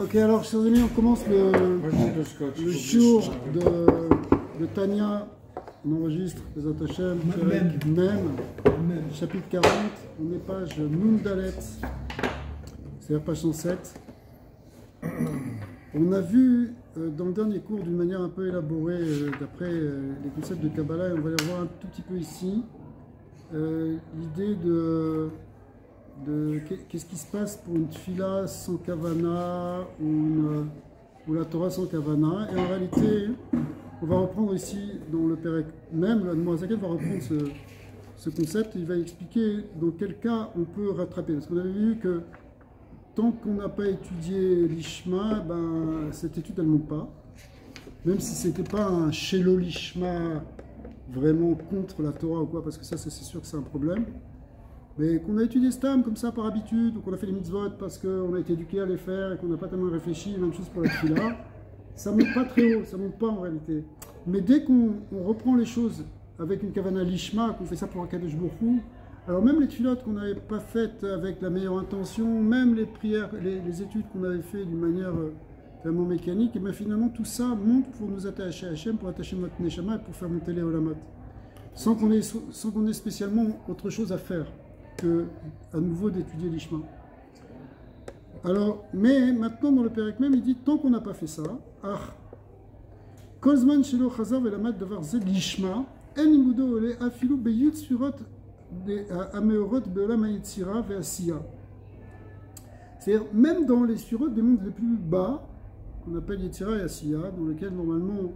Ok, alors chers amis, on commence le jour de Tania. On enregistre les Hashem, même, chapitre 40, on est page Nundalet, c'est-à-dire page 107. On a vu dans le dernier cours d'une manière un peu élaborée, d'après les concepts de Kabbalah, et on va les revoir un tout petit peu ici, l'idée de qu'est-ce qui se passe pour une tfila sans kavana ou la Torah sans kavana. Et en réalité, on va reprendre ici dans le Pérec même, le Moazaken va reprendre ce concept et il va expliquer dans quel cas on peut rattraper. Parce qu'on avait vu que tant qu'on n'a pas étudié l'Ishma, cette étude elle ne monte pas. Même si ce n'était pas un Shelo l'Ishma vraiment contre la Torah ou quoi, parce que ça c'est sûr que c'est un problème. Mais qu'on a étudié Stam comme ça par habitude, ou qu'on a fait les mitzvot parce qu'on a été éduqué à les faire et qu'on n'a pas tellement réfléchi, même chose pour la tefila, ça ne monte pas très haut, ça ne monte pas en réalité. Mais dès qu'on reprend les choses avec une kavana lishma, qu'on fait ça pour un Kadosh Baruch Hu, alors même les tefilotes qu'on n'avait pas faites avec la meilleure intention, même les prières, les études qu'on avait fait d'une manière vraiment mécanique, et bien finalement tout ça monte pour nous attacher à Hachem, pour attacher notre neshama et pour faire monter les olamot. Sans qu'on ait spécialement autre chose à faire que à nouveau d'étudier l'Ishma. Alors, mais maintenant dans le Pérec même, il dit tant qu'on n'a pas fait ça, Kozman shelo chazar velamad davar zed l'Ishma, en imudo ole afilu beyut surot ameorot beolam hayetzira ve'asiya. C'est-à-dire même dans les surotes des mondes les plus bas, qu'on appelle Yetzira et Asiya, dans lesquels normalement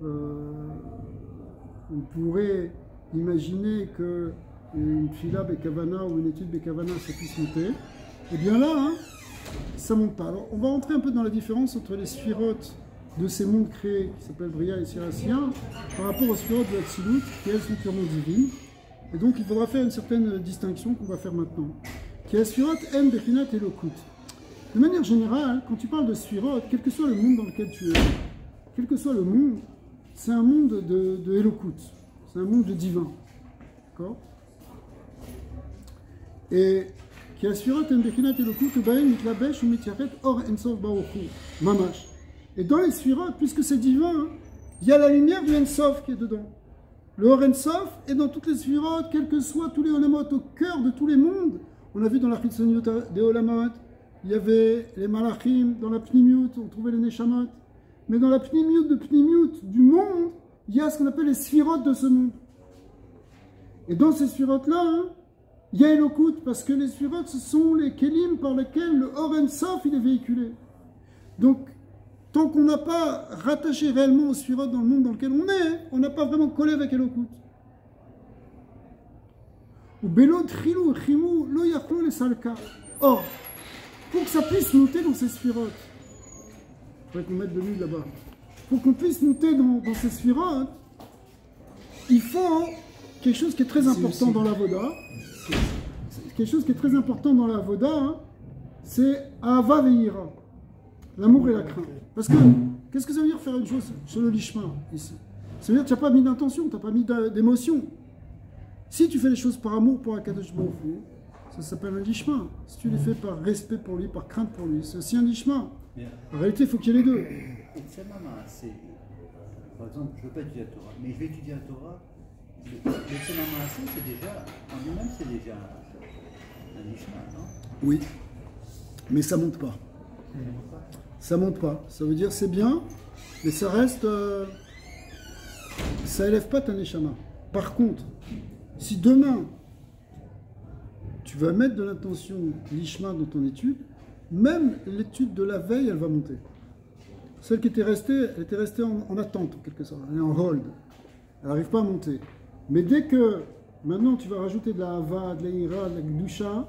on pourrait imaginer que une fila Bekavana ou une étude Bekavana ça puisse monter, et bien là, ça ne monte pas. Alors on va entrer un peu dans la différence entre les sphirotes de ces mondes créés, qui s'appellent Bria et Sirassia, par rapport aux sphirotes de Hatzilut, qui elles sont purement divines. Et donc il faudra faire une certaine distinction qu'on va faire maintenant. Qui est la sphirote En Bechinat Elokut. De manière générale, quand tu parles de sphirotes, quel que soit le monde dans lequel tu es, quel que soit le monde, c'est un monde de Elokut, c'est un monde de divin. D'accord ? Et qui a sphirote en bechinat elokut ubaim mitlabesh ou mityaret or ensof baruchu mamash. Et dans les sphirotes, puisque c'est divin, il y a la lumière du ensof qui est dedans. Le or ensof est dans toutes les sphirotes, quels que soient tous les olamot, au cœur de tous les mondes. On a vu dans la chitzoniut des olamot, il y avait les malachim, dans la pnimiut, on trouvait les neshamot. Mais dans la pnimiut du monde, il y a ce qu'on appelle les sphirotes de ce monde. Et dans ces sphirotes-là, il y a Elokut, parce que les sphirotes, ce sont les kelim par lesquels le Or Ensof il est véhiculé. Donc, tant qu'on n'a pas rattaché réellement aux sphirotes dans le monde dans lequel on n'a pas vraiment collé avec Elokut. Ou Belo Tchilou, Chimou, Lo Yachlo les Salka. Or, pour que ça puisse monter dans ces sphirotes, il faudrait qu'on mette de l'huile là-bas. Pour qu'on puisse monter dans ces sphirotes, il faut quelque chose qui est très important dans la Voda. Quelque chose qui est très important dans la Voda, c'est Ahava ve'ira, l'amour et la crainte. Parce que, qu'est-ce que ça veut dire faire une chose sur le lishma ici? Ça veut dire que tu n'as pas mis d'intention, tu n'as pas mis d'émotion. Si tu fais les choses par amour pour Akadosh Baruch Hu, ça s'appelle un lishma. Si tu les fais par respect pour lui, par crainte pour lui, c'est aussi un lishma. En réalité, il faut qu'il y ait les deux. Par exemple, je ne veux pas étudier la Torah, mais je vais étudier la Torah. Le Tzemama, c'est déjà, en lui-même, c'est déjà un lishma, non? Oui, mais ça monte pas. Ça monte pas. Ça veut dire c'est bien, mais ça reste, ça élève pas ta neshama. Par contre, si demain tu vas mettre de l'intention lishma dans ton étude, même l'étude de la veille, elle va monter. Celle qui était restée, elle était restée en attente en quelque sorte, elle est en hold. Elle n'arrive pas à monter. Mais dès que, maintenant, tu vas rajouter de la hava, de la ira, de la gdusha,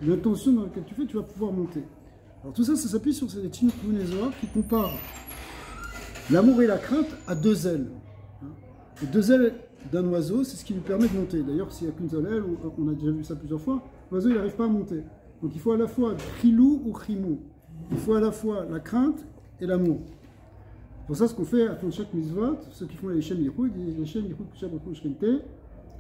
l'intention dans laquelle tu fais, tu vas pouvoir monter. Alors tout ça, ça s'appuie sur ces Tchinik Munezoar qui comparent l'amour et la crainte à deux ailes. Les deux ailes d'un oiseau, c'est ce qui lui permet de monter. D'ailleurs, s'il n'y a qu'une seule aile, on a déjà vu ça plusieurs fois, l'oiseau, il n'arrive pas à monter. Donc il faut à la fois chilou ou chimou. Il faut à la fois la crainte et l'amour. Pour ça, ce qu'on fait à fond de chaque mitzvot, ceux qui font les Shem Yichud, ils disent les Shem Yichud Kusha Baruch Shkente,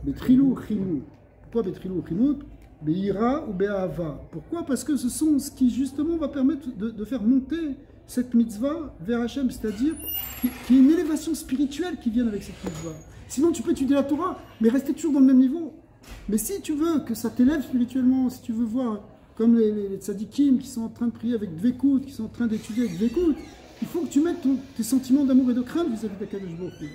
Betrilou Chimou. Pourquoi Betrilou Chimou? Be'ira ou Be'ava. Pourquoi? Parce que ce sont ce qui justement va permettre de faire monter cette mitzvah vers Hachem, c'est-à-dire qu'il y a une élévation spirituelle qui vient avec cette mitzvah. Sinon tu peux étudier la Torah, mais rester toujours dans le même niveau. Mais si tu veux que ça t'élève spirituellement, si tu veux voir comme les tzadikim qui sont en train de prier avec dvekout, qui sont en train d'étudier avec dvekout, il faut que tu mettes tes sentiments d'amour et de crainte vis-à-vis d'Akadosh Baruch Hu.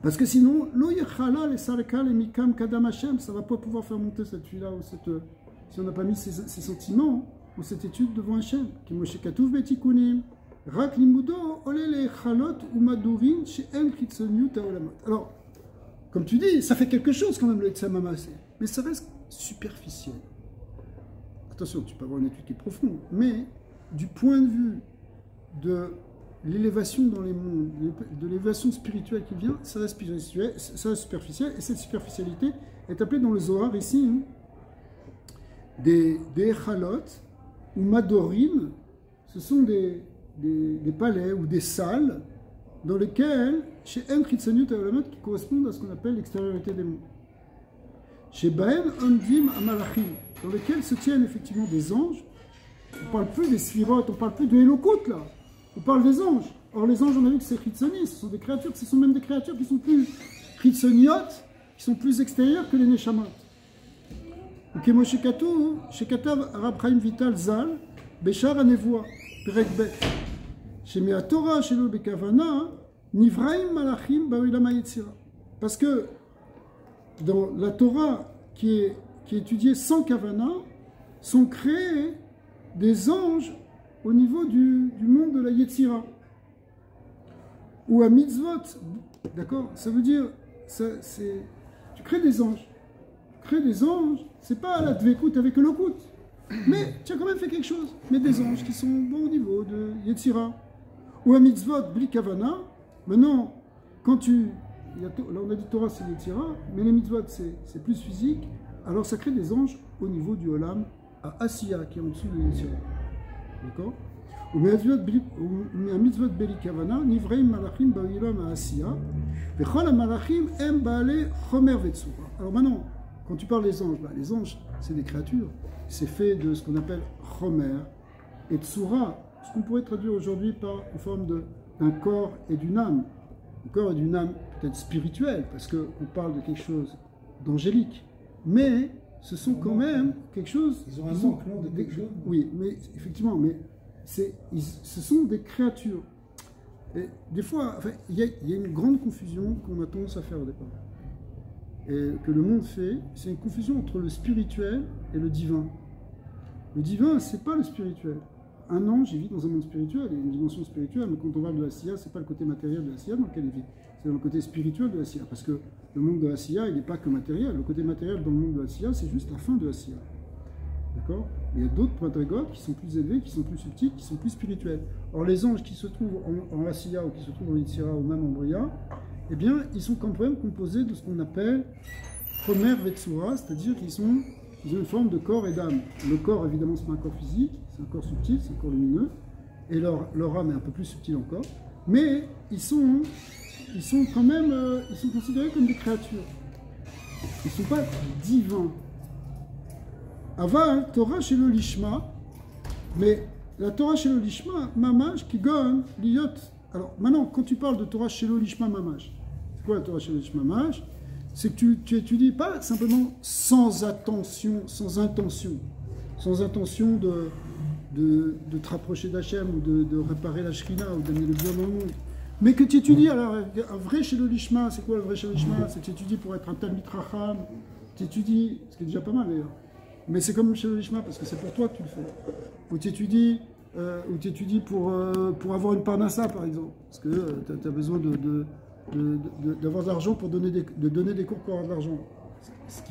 Parce que sinon, lo yechala les salkal et mikam kadam Hashem, ça ne va pas pouvoir faire monter cette fille-là, ou si on n'a pas mis ces sentiments, ou cette étude devant Hashem. Ki Moshe Katuv betikunim, rak limudo ole le chalot ou madurin she'en chitzoniut haolamot. Alors, comme tu dis, ça fait quelque chose quand même le Etzem Amassé, mais ça reste superficiel. Attention, tu peux avoir une étude qui est profonde, mais du point de vue de l'élévation dans les mondes, de l'élévation spirituelle qui vient, ça reste superficiel, et cette superficialité est appelée dans le Zohar ici des Echalot ou Madorim. Ce sont des palais ou des salles dans lesquelles, chez En Chitzoniut Haolamot, qui correspondent à ce qu'on appelle l'extériorité des mondes. Chez Baen Ondim Amalachim, dans lesquels se tiennent effectivement des anges. On ne parle plus des sphirotes, on ne parle plus de Elokut là. On parle des anges. Or les anges, on a vu que c'est Chitzoni, ce sont des créatures, ce sont même des créatures qui sont plus Chitzoniot, qui sont plus extérieures que les Neshamot. Ok, Moshe Katuv, chez Katav Rab Chaim Vital Zal, Beshar Anevoa, Perek Bet. Chez Mea Torah, chez le Bekavana, Nivraim Malachim Baoilama Yetzira. Parce que dans la Torah qui est étudiée sans Kavana, sont créés des anges au niveau du monde de la Yetzira. Ou à mitzvot, d'accord? Ça veut dire, tu crées des anges. Tu crées des anges, c'est pas la dvekout avec le kout. Mais tu as quand même fait quelque chose. Mais des anges qui sont bon au niveau de Yetzira. Ou à mitzvot, bli kavana. Maintenant, quand là on a dit Torah c'est Yetzira, mais les mitzvot c'est plus physique. Alors ça crée des anges au niveau du Olam, à Asiya, qui est en dessous de Yetzira. D'accord? Ou mitzvot beli kavana, nivreim malachim ba'ilam à Asiya. Vechol malachim em baale chomer vetsura. Alors maintenant, quand tu parles des anges, les anges, c'est des créatures. C'est fait de ce qu'on appelle chomer et tsura, ce qu'on pourrait traduire aujourd'hui en forme d'un corps et d'une âme. Un corps et d'une âme peut-être spirituelle, parce qu'on parle de quelque chose d'angélique. Mais ce sont quand même quelque chose... Ils ont un manque, non, de quelque chose. Oui, mais effectivement, mais ce sont des créatures. Et des fois, enfin, il y a une grande confusion qu'on a tendance à faire au départ. Et que le monde fait, c'est une confusion entre le spirituel et le divin. Le divin, c'est pas le spirituel. Un ange, il vit dans un monde spirituel, il y a une dimension spirituelle, mais quand on parle de la Siya, c'est pas le côté matériel de la Siya dans lequel il vit, c'est dans le côté spirituel de la Siya. Parce que le monde de la Siya, il n'est pas que matériel. Le côté matériel dans le monde de la Siya, c'est juste la fin de la Siya. D'accord? Il y a d'autres madrigotes qui sont plus élevés, qui sont plus subtils, qui sont plus spirituels. Or, les anges qui se trouvent en Asiya ou qui se trouvent en Yitzhira ou même en Bria, eh bien, ils sont quand même composés de ce qu'on appelle Chomer Vetsura, c'est-à-dire qu'ils ont une forme de corps et d'âme. Le corps, évidemment, c'est pas un corps physique, c'est un corps subtil, c'est un corps lumineux, et leur âme est un peu plus subtile encore, mais ils sont quand même ils sont considérés comme des créatures. Ils ne sont pas divins. Aval, Torah chez le Lishma, mais la Torah chez le Lishma, Mamash, qui gagne l'Iyot. Alors maintenant, quand tu parles de Torah chez le Lishma, Mamash, c'est quoi la Torah chez le Lishma, Mamash? C'est que tu étudies pas simplement sans intention de te rapprocher d'Hachem ou de réparer la Shrina ou d'amener le bien dans le monde, mais que tu étudies. Alors, un vrai chez le Lishma, c'est quoi le vrai chez le Lishma? C'est que tu étudies pour être un Talmid Racham, tu étudies, ce qui est déjà pas mal d'ailleurs, mais c'est comme chez le Lishma parce que c'est pour toi que tu le fais. Ou tu étudies pour avoir une parnassa par exemple, parce que tu as besoin d'avoir de l'argent pour donner des cours pour avoir de l'argent, ce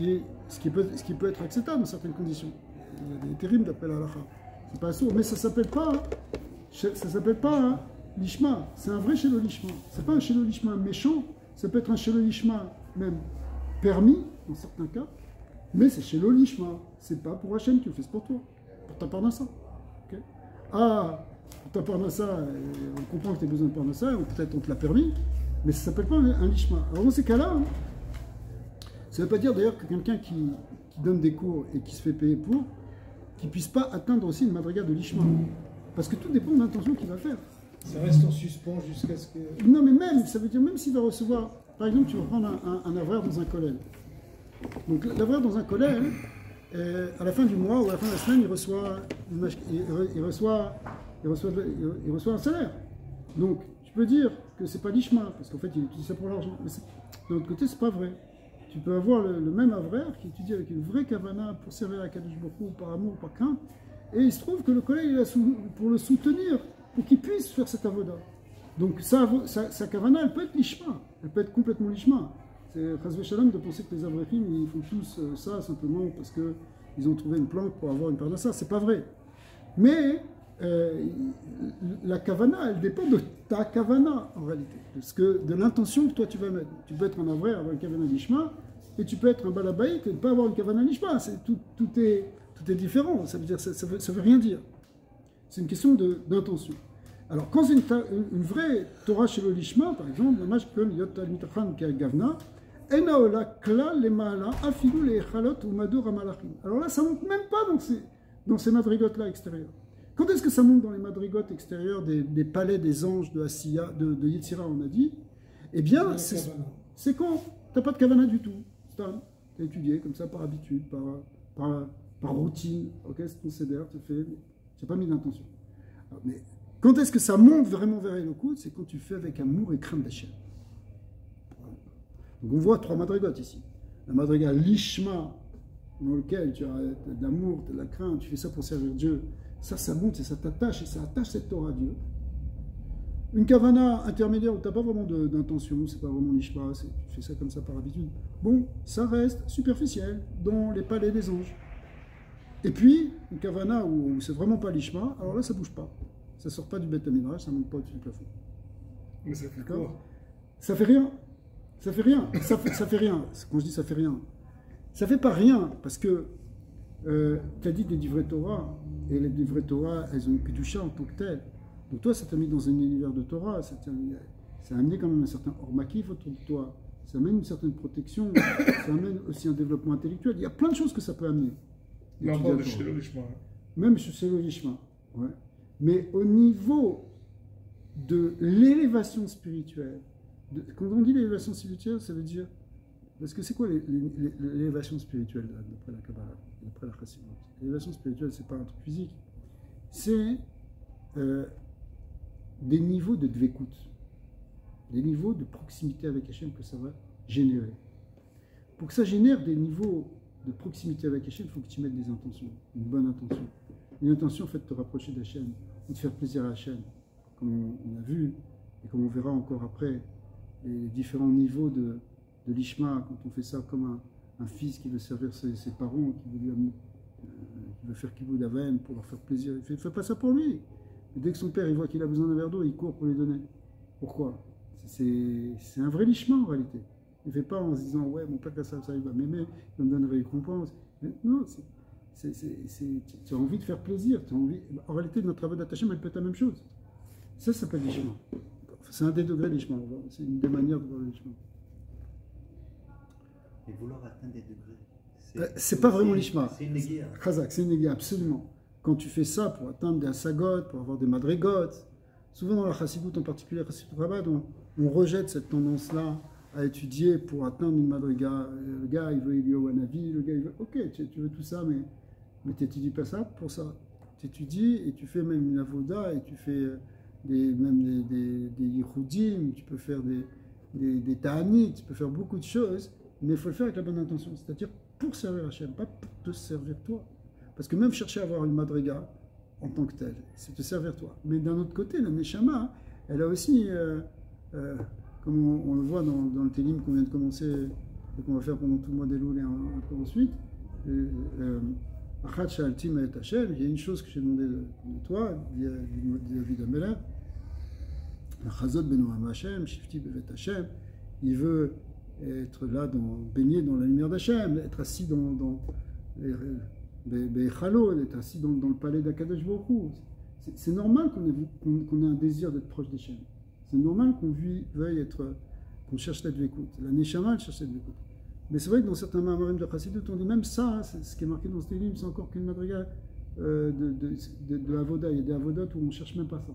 qui peut être acceptable dans certaines conditions. Il y a des terribles d'appel à l'Alacha, c'est pas sourd, mais ça s'appelle pas Lishma, c'est un vrai Shelo Lishma. C'est pas un Shelo Lishma méchant, ça peut être un Shelo Lishma même permis dans certains cas, mais c'est Shelo Lishma, c'est pas pour Hachem, tu le fais, c'est pour toi, pour ta parnassa. Okay? Ah, pour ta parnassa, on comprend que tu as besoin de parnassa, ou peut-être on te l'a permis, mais ça ne s'appelle pas un lishma. Alors dans ces cas-là, ça ne veut pas dire d'ailleurs que quelqu'un qui donne des cours et qui se fait payer pour, qui ne puisse pas atteindre aussi une madriga de l'ishma. Parce que tout dépend de l'intention qu'il va faire. Ça reste en suspens jusqu'à ce que... Non, mais même, ça veut dire même s'il va recevoir, par exemple, tu vas prendre un avreur dans un collège. Donc l'avreur dans un collège, à la fin du mois ou à la fin de la semaine, il reçoit un salaire. Donc tu peux dire que c'est pas l'ishma, parce qu'en fait il utilise ça pour l'argent. Mais de l'autre côté, c'est pas vrai. Tu peux avoir le même avreur qui étudie avec une vraie kavana pour servir à Kadosh Baruch Hu, par amour, par crainte, et il se trouve que le collège est là pour le soutenir, pour qu'il puisse faire cette avoda. Donc sa kavana, elle peut être l'ishma, elle peut être complètement l'ishma. C'est Chazvé Shalom de penser que les avrechim, ils font tous ça simplement parce qu'ils ont trouvé une planque pour avoir une part de ça. C'est pas vrai. Mais la kavana, elle dépend de ta kavana en réalité, de l'intention que toi tu vas mettre. Tu peux être un avray, avoir une kavana l'ishma, et tu peux être un balabaïk et ne pas avoir une kavana l'ishma. Tout est différent. Ça veut dire, ça veut rien dire. C'est une question d'intention. Alors, quand c'est une vraie Torah chez le Lishma, par exemple, alors là, ça ne monte même pas dans ces madrigotes-là extérieures. Quand est-ce que ça monte dans les madrigotes extérieures des palais des anges de Asiya, de Yetzira, on a dit? Eh bien, c'est quand tu n'as pas de kavana du tout. Tu as étudié comme ça par habitude, par routine. Ok, c'est ton cédère, tu n'as pas mis d'intention. Mais quand est-ce que ça monte vraiment vers Elokut? C'est quand tu fais avec amour et crainte d'Hachem. Donc on voit 3 madrigotes ici. La madriga l'ishma, dans lequel tu as de l'amour, de la crainte, tu fais ça pour servir Dieu. Ça monte et ça t'attache, et ça attache cette Torah à Dieu. Une kavana intermédiaire où tu n'as pas vraiment d'intention, c'est pas vraiment l'ishma, tu fais ça comme ça par habitude. Bon, ça reste superficiel dans les palais des anges. Et puis, une kavana où c'est vraiment pas l'ishma, alors là ça bouge pas. Ça sort pas du Beth Midrash, ça monte pas au-dessus du plafond. Mais ça fait quoi? Ça fait rien. Ça fait rien. Ça fait rien. Quand je dis ça fait rien, ça fait pas rien parce que tu as dit des livrets Torah et les livrets Torah, elles ont une kedusha en tant que telle. Donc toi, ça t'a mis dans un univers de Torah, ça a amené quand même un certain ormakif autour de toi. Ça amène une certaine protection, ça amène aussi un développement intellectuel. Il y a plein de choses que ça peut amener. Non, pas de chez le Lishma. Même chez le Lishma. Ouais. Mais au niveau de l'élévation spirituelle, quand on dit l'élévation spirituelle, ça veut dire... Parce que c'est quoi l'élévation spirituelle d'après la Kabbalah, d'après la Chassidut? L'élévation spirituelle, c'est pas un truc physique. C'est des niveaux de dvekut, des niveaux de proximité avec Hachem que ça va générer. Pour que ça génère des niveaux de proximité avec Hachem, il faut que tu mettes des intentions, une bonne intention. Une intention faite de te rapprocher d'Hachem, ou de faire plaisir à Hachem, comme on a vu, et comme on verra encore après, les différents niveaux de l'ishma, quand on fait ça comme un fils qui veut servir ses parents, qui veut faire kibboud aven pour leur faire plaisir. Il ne fait pas ça pour lui. Et dès que son père il voit qu'il a besoin d'un verre d'eau, il court pour lui donner. Pourquoi? C'est un vrai lishma en réalité. Il ne fait pas en se disant ouais, mon père, ça il va m'aimer, il va me donner une récompense. Non, tu as envie de faire plaisir. En réalité, notre travail d'attachement, elle peut être la même chose. Ça s'appelle lishma. C'est un des degrés de lishma. C'est une des manières de voir le lishma. Et vouloir atteindre des degrés. C'est pas vraiment l'ishma. C'est une négia. Chazak, c'est une négia, absolument. Quand tu fais ça pour atteindre des asagot, pour avoir des madrigot, souvent dans la chassidut, en particulier la chassidut rabbad, on rejette cette tendance-là à étudier pour atteindre une madriga. Le gars, il veut Eliyahu Hanavi, le gars, il veut... Ok, tu veux tout ça, mais tu n'étudies pas ça pour ça. Tu étudies et tu fais même une avoda et tu fais même des yichudim, tu peux faire des ta'anit, tu peux faire beaucoup de choses. Mais il faut le faire avec la bonne intention, c'est-à-dire pour servir Hachem, pas pour te servir toi. Parce que même chercher à avoir une madriga en tant que telle, c'est te servir toi. Mais d'un autre côté, la Neshama, elle a aussi, comme on le voit dans le Télim qu'on vient de commencer et qu'on va faire pendant tout le mois d'Elul et un peu ensuite, il y a une chose que j'ai demandé de toi, David Amelech, Chazot benu Hashem, Shifti bevet Hashem, il veut être là, baigné dans la lumière d'Hachem, être assis dans être assis dans le palais d'Akadosh Baruch Hu. C'est normal qu'on ait un désir d'être proche d'Hachem. C'est normal qu'on veuille être, qu'on cherche la dvékout. La Neshama, elle cherche la dvékout. Mais c'est vrai que dans certains Ma'amarim de Chassidut, on dit même ça, hein, ce qui est marqué dans ce livre, c'est encore qu'une madriga de Avoda. Il y a des Avodot où on ne cherche même pas ça.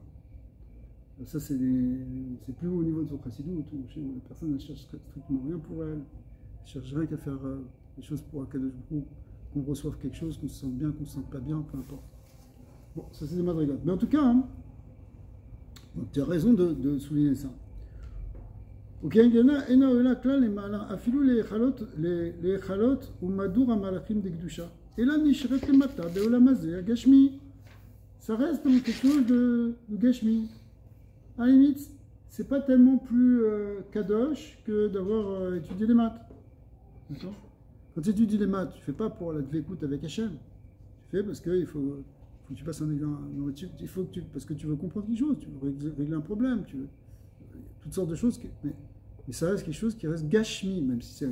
Ça, c'est plus haut au niveau de son Chassidut, où la personne ne cherche strictement rien pour elle. Elle ne cherche rien qu'à faire des choses pour Akadosh Baruch Hu, qu'on reçoive quelque chose, qu'on se sente bien, qu'on ne se sente pas bien, peu importe. Bon, ça c'est des madrigotes. Mais en tout cas, hein, tu as raison de souligner ça. Ok, il y en a, les malins, affilou les chalot ou madour amalachim de Gdusha. Et là, nishret le mata, beolamazé, à Gashmi. Ça reste dans quelque chose de Gashmi. À la limite, c'est pas tellement plus kadosh que d'avoir étudié les maths. D'accord? Quand tu étudies les maths, tu ne fais pas pour la dvékout avec Hachem. Tu fais parce qu'il faut que tu passes un examen. Il faut que parce que tu veux comprendre quelque chose, tu veux régler un problème, tu veux toutes sortes de choses. Mais ça reste quelque chose qui reste gashmi, même si c'est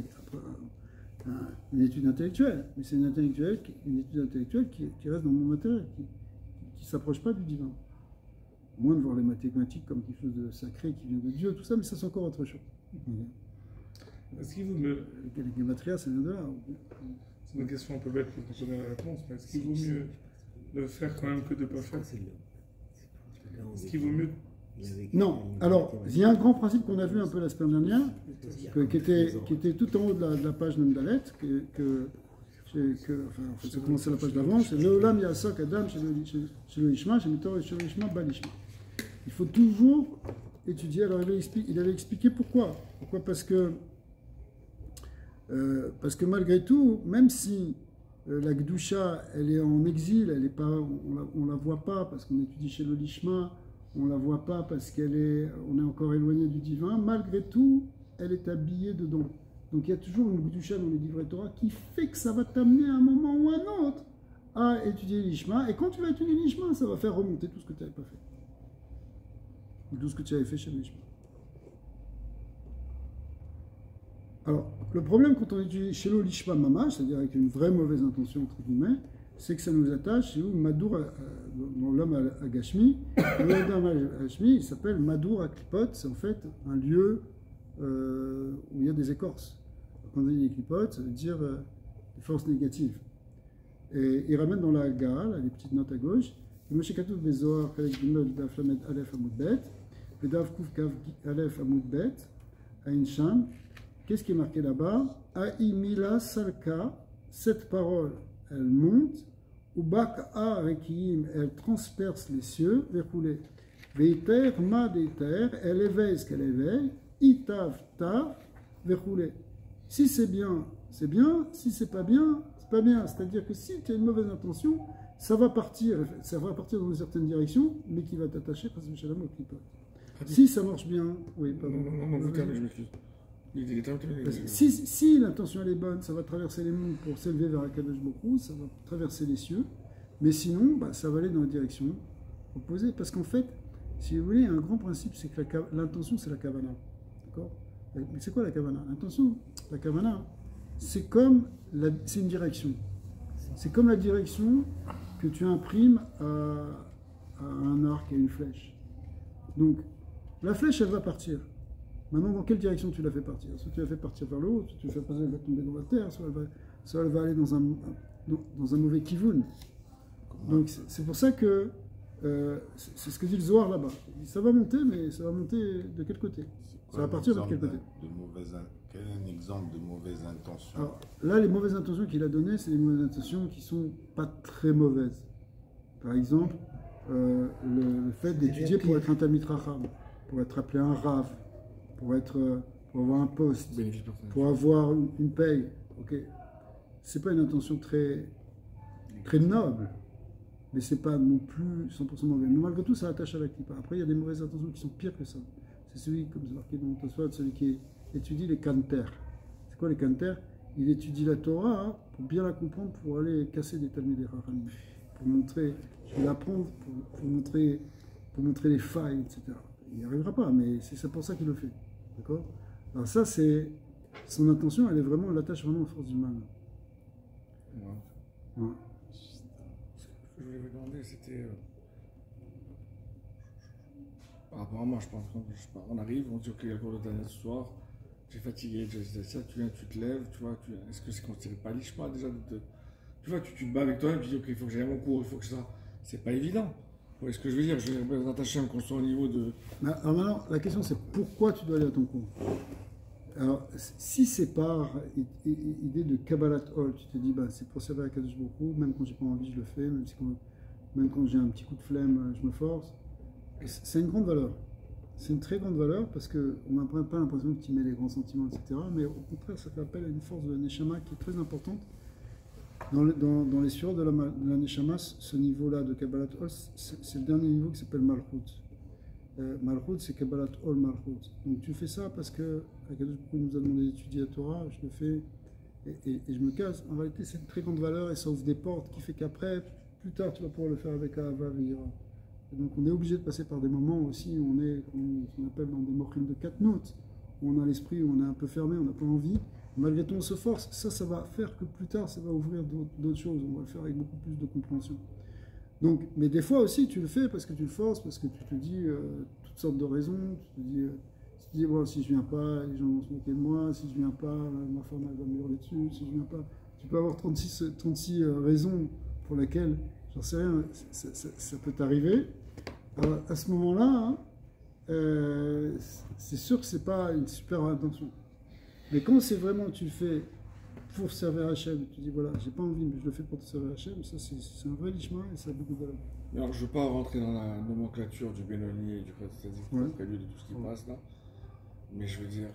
une étude intellectuelle. Mais c'est une étude intellectuelle qui reste dans mon matériel, qui ne s'approche pas du divin. Moins de voir les mathématiques comme quelque chose de sacré qui vient de Dieu, tout ça, mais ça c'est encore autre chose. Est-ce qu'il vaut mieux... Les gématria, ça vient de là. C'est une question un peu bête pour qu'on connaisse la réponse, mais est-ce qu'il vaut mieux le faire quand même que de ne pas faire? Est-ce qu'il vaut mieux... Non. Alors, il y a un grand principe qu'on a vu un peu la semaine dernière, qui était tout en haut de la page Namdalet, enfin, ça commençait la page d'avant, c'est Leolam Yasok Adam chez le Ishma, chez le Ishma, Balishma. Il faut toujours étudier. Alors, il avait expliqué pourquoi. Pourquoi? Parce que malgré tout, même si la Gdusha, elle est en exil, elle est pas, on la voit pas parce qu'on étudie chez le Lishma, on la voit pas parce on est encore éloigné du divin, malgré tout, elle est habillée dedans. Donc il y a toujours une Gdusha dans les livrets Torah qui fait que ça va t'amener à un moment ou à un autre à étudier l'Ishma, et quand tu vas étudier l'Ishma, ça va faire remonter tout ce que tu n'avais pas fait. Ou tout ce que tu avais fait chez l'Ishma. Alors, le problème quand on étudie chez l'Ishma Mama, c'est-à-dire avec une vraie mauvaise intention, entre guillemets, c'est que ça nous attache, c'est où Madour, dans l'homme à Gashmi, l'homme à Gashmi, il s'appelle Madour à Klipot, c'est en fait un lieu où il y a des écorces. Quand on dit des Klipot, ça veut dire des forces négatives. Et il ramène dans la Gaal, les petites notes à gauche, Moshe Katouf Bezoar, Chalek Gimel, Daf Lamed Aleph Amoud Bet, Daf Kouf Kav Aleph Amoud Bet, Ain Sham. Qu'est-ce qui est marqué là-bas? Aïmila Salka, cette parole, elle monte, ou Bak'a Rekiim, elle transperce les cieux, verroulé. Veiter Ma Deiter, elle éveille ce qu'elle éveille, Itav Tav, verroulé. Si c'est bien, c'est bien, si c'est pas bien, c'est pas bien. C'est-à-dire que si tu as une mauvaise intention, ça va partir dans une certaine direction, mais qui va t'attacher parce que Shalom au Klipot. Si ça marche bien, oui, pardon. Non, vous terminez, je m'excuse. Si l'intention elle est bonne, ça va traverser les mondes pour s'élever vers Akadosh Baruch Hu, ça va traverser les cieux, mais sinon, ça va aller dans la direction opposée. Parce qu'en fait, si vous voulez, un grand principe, c'est que l'intention, c'est la kavana. D'accord? Mais c'est quoi la kavana? L'intention, la kavana, c'est une direction. C'est comme la direction que tu imprimes à un arc et une flèche. Donc, la flèche, elle va partir. Maintenant, dans quelle direction tu la fais partir? Soit tu la fais partir vers le haut, soit tu la fais passer, elle va tomber dans la terre, soit elle va aller dans un mauvais kivoun. Donc c'est pour ça que c'est ce que dit le Zohar là-bas. Ça va monter, mais ça va monter de quel côté? Ça va partir de quel côté? Quel est un exemple de mauvaise intention? Alors, là, les mauvaises intentions qu'il a données, c'est des mauvaises intentions qui ne sont pas très mauvaises. Par exemple, le fait d'étudier pour être un Talmid Racham, pour être appelé un Rav, pour avoir un poste, pour avoir une paye. Ok, c'est pas une intention très noble, mais c'est pas non plus 100% mauvais. Mais malgré tout, ça attache à la clipa. Après, il y a des mauvaises intentions qui sont pires que ça. C'est celui, comme c'est marqué dans Tosfot, celui qui étudie les kanter. C'est quoi les kanter? Il étudie la Torah pour bien la comprendre, pour aller casser des talmidei chachamim, pour montrer, je vais l'apprendre pour montrer les failles, etc. Il n'y arrivera pas, mais c'est pour ça qu'il le fait. D'accord? Alors ça, c'est son intention, elle attache vraiment aux forces du mal. Ouais. Ce que je voulais vous demander, c'était par rapport à moi, je pense. On arrive, on dit ok, il y a le cours de Tania ce soir, tu es fatigué, ça, tu viens, tu te lèves, tu vois, est-ce que c'est considéré pas l'ishma déjà tu vois, tu te bats avec toi-même, tu dis ok, il faut que j'aille à mon cours, il faut que ça. C'est pas évident. Vous voyez ce que je veux dire? Je veux dire, dans ta chambre, qu'on soit au niveau de. Alors maintenant, la question c'est pourquoi tu dois aller à ton cours? Alors, si c'est par idée de Kabbalat Ol, tu te dis, bah, c'est pour servir à Kadosh Baruch Hu, même quand j'ai pas envie, je le fais, même quand j'ai un petit coup de flemme, je me force. C'est une grande valeur. C'est une très grande valeur parce qu'on n'a pas l'impression que tu mets les grands sentiments, etc. Mais au contraire, ça fait appel à une force de la Neshama qui est très importante. Dans les sueurs de la Neshama, ce niveau-là de Kabbalat Ol, c'est le dernier niveau qui s'appelle Malchut. Malchut, c'est Kabbalat Ol Malchut. Donc tu fais ça parce que Akadosh Baruch Hu nous a demandé d'étudier la Torah, je le fais et je me casse. En réalité, c'est une très grande valeur et ça ouvre des portes qui fait qu'après, plus tard, tu vas pouvoir le faire avec Ahava Vira. Donc on est obligé de passer par des moments aussi où on est, ce qu'on appelle dans des mochines de 4 notes, où on a l'esprit, où on est un peu fermé, on n'a pas envie. Malgré tout, on se force. Ça va faire que plus tard, ça va ouvrir d'autres choses. On va le faire avec beaucoup plus de compréhension. Donc, mais des fois aussi, tu le fais parce que tu le forces, parce que tu te dis toutes sortes de raisons. Tu te dis bon, si je viens pas, les gens vont se moquer de moi. Si je viens pas, ma femme elle va me hurler dessus. Si je viens pas, tu peux avoir 36 raisons pour lesquelles, j'en sais rien, ça peut t'arriver. Alors, à ce moment-là, c'est sûr que c'est pas une super intention. Mais quand c'est vraiment tu le fais pour servir Hachem, tu dis voilà, j'ai pas envie, mais je le fais pour te servir Hachem, ça c'est un vrai lishma et ça a beaucoup de valeur. Alors, je ne veux pas rentrer dans la nomenclature du Benoni et du Ouais. prélude de tout ce qui passe là, mais je veux dire,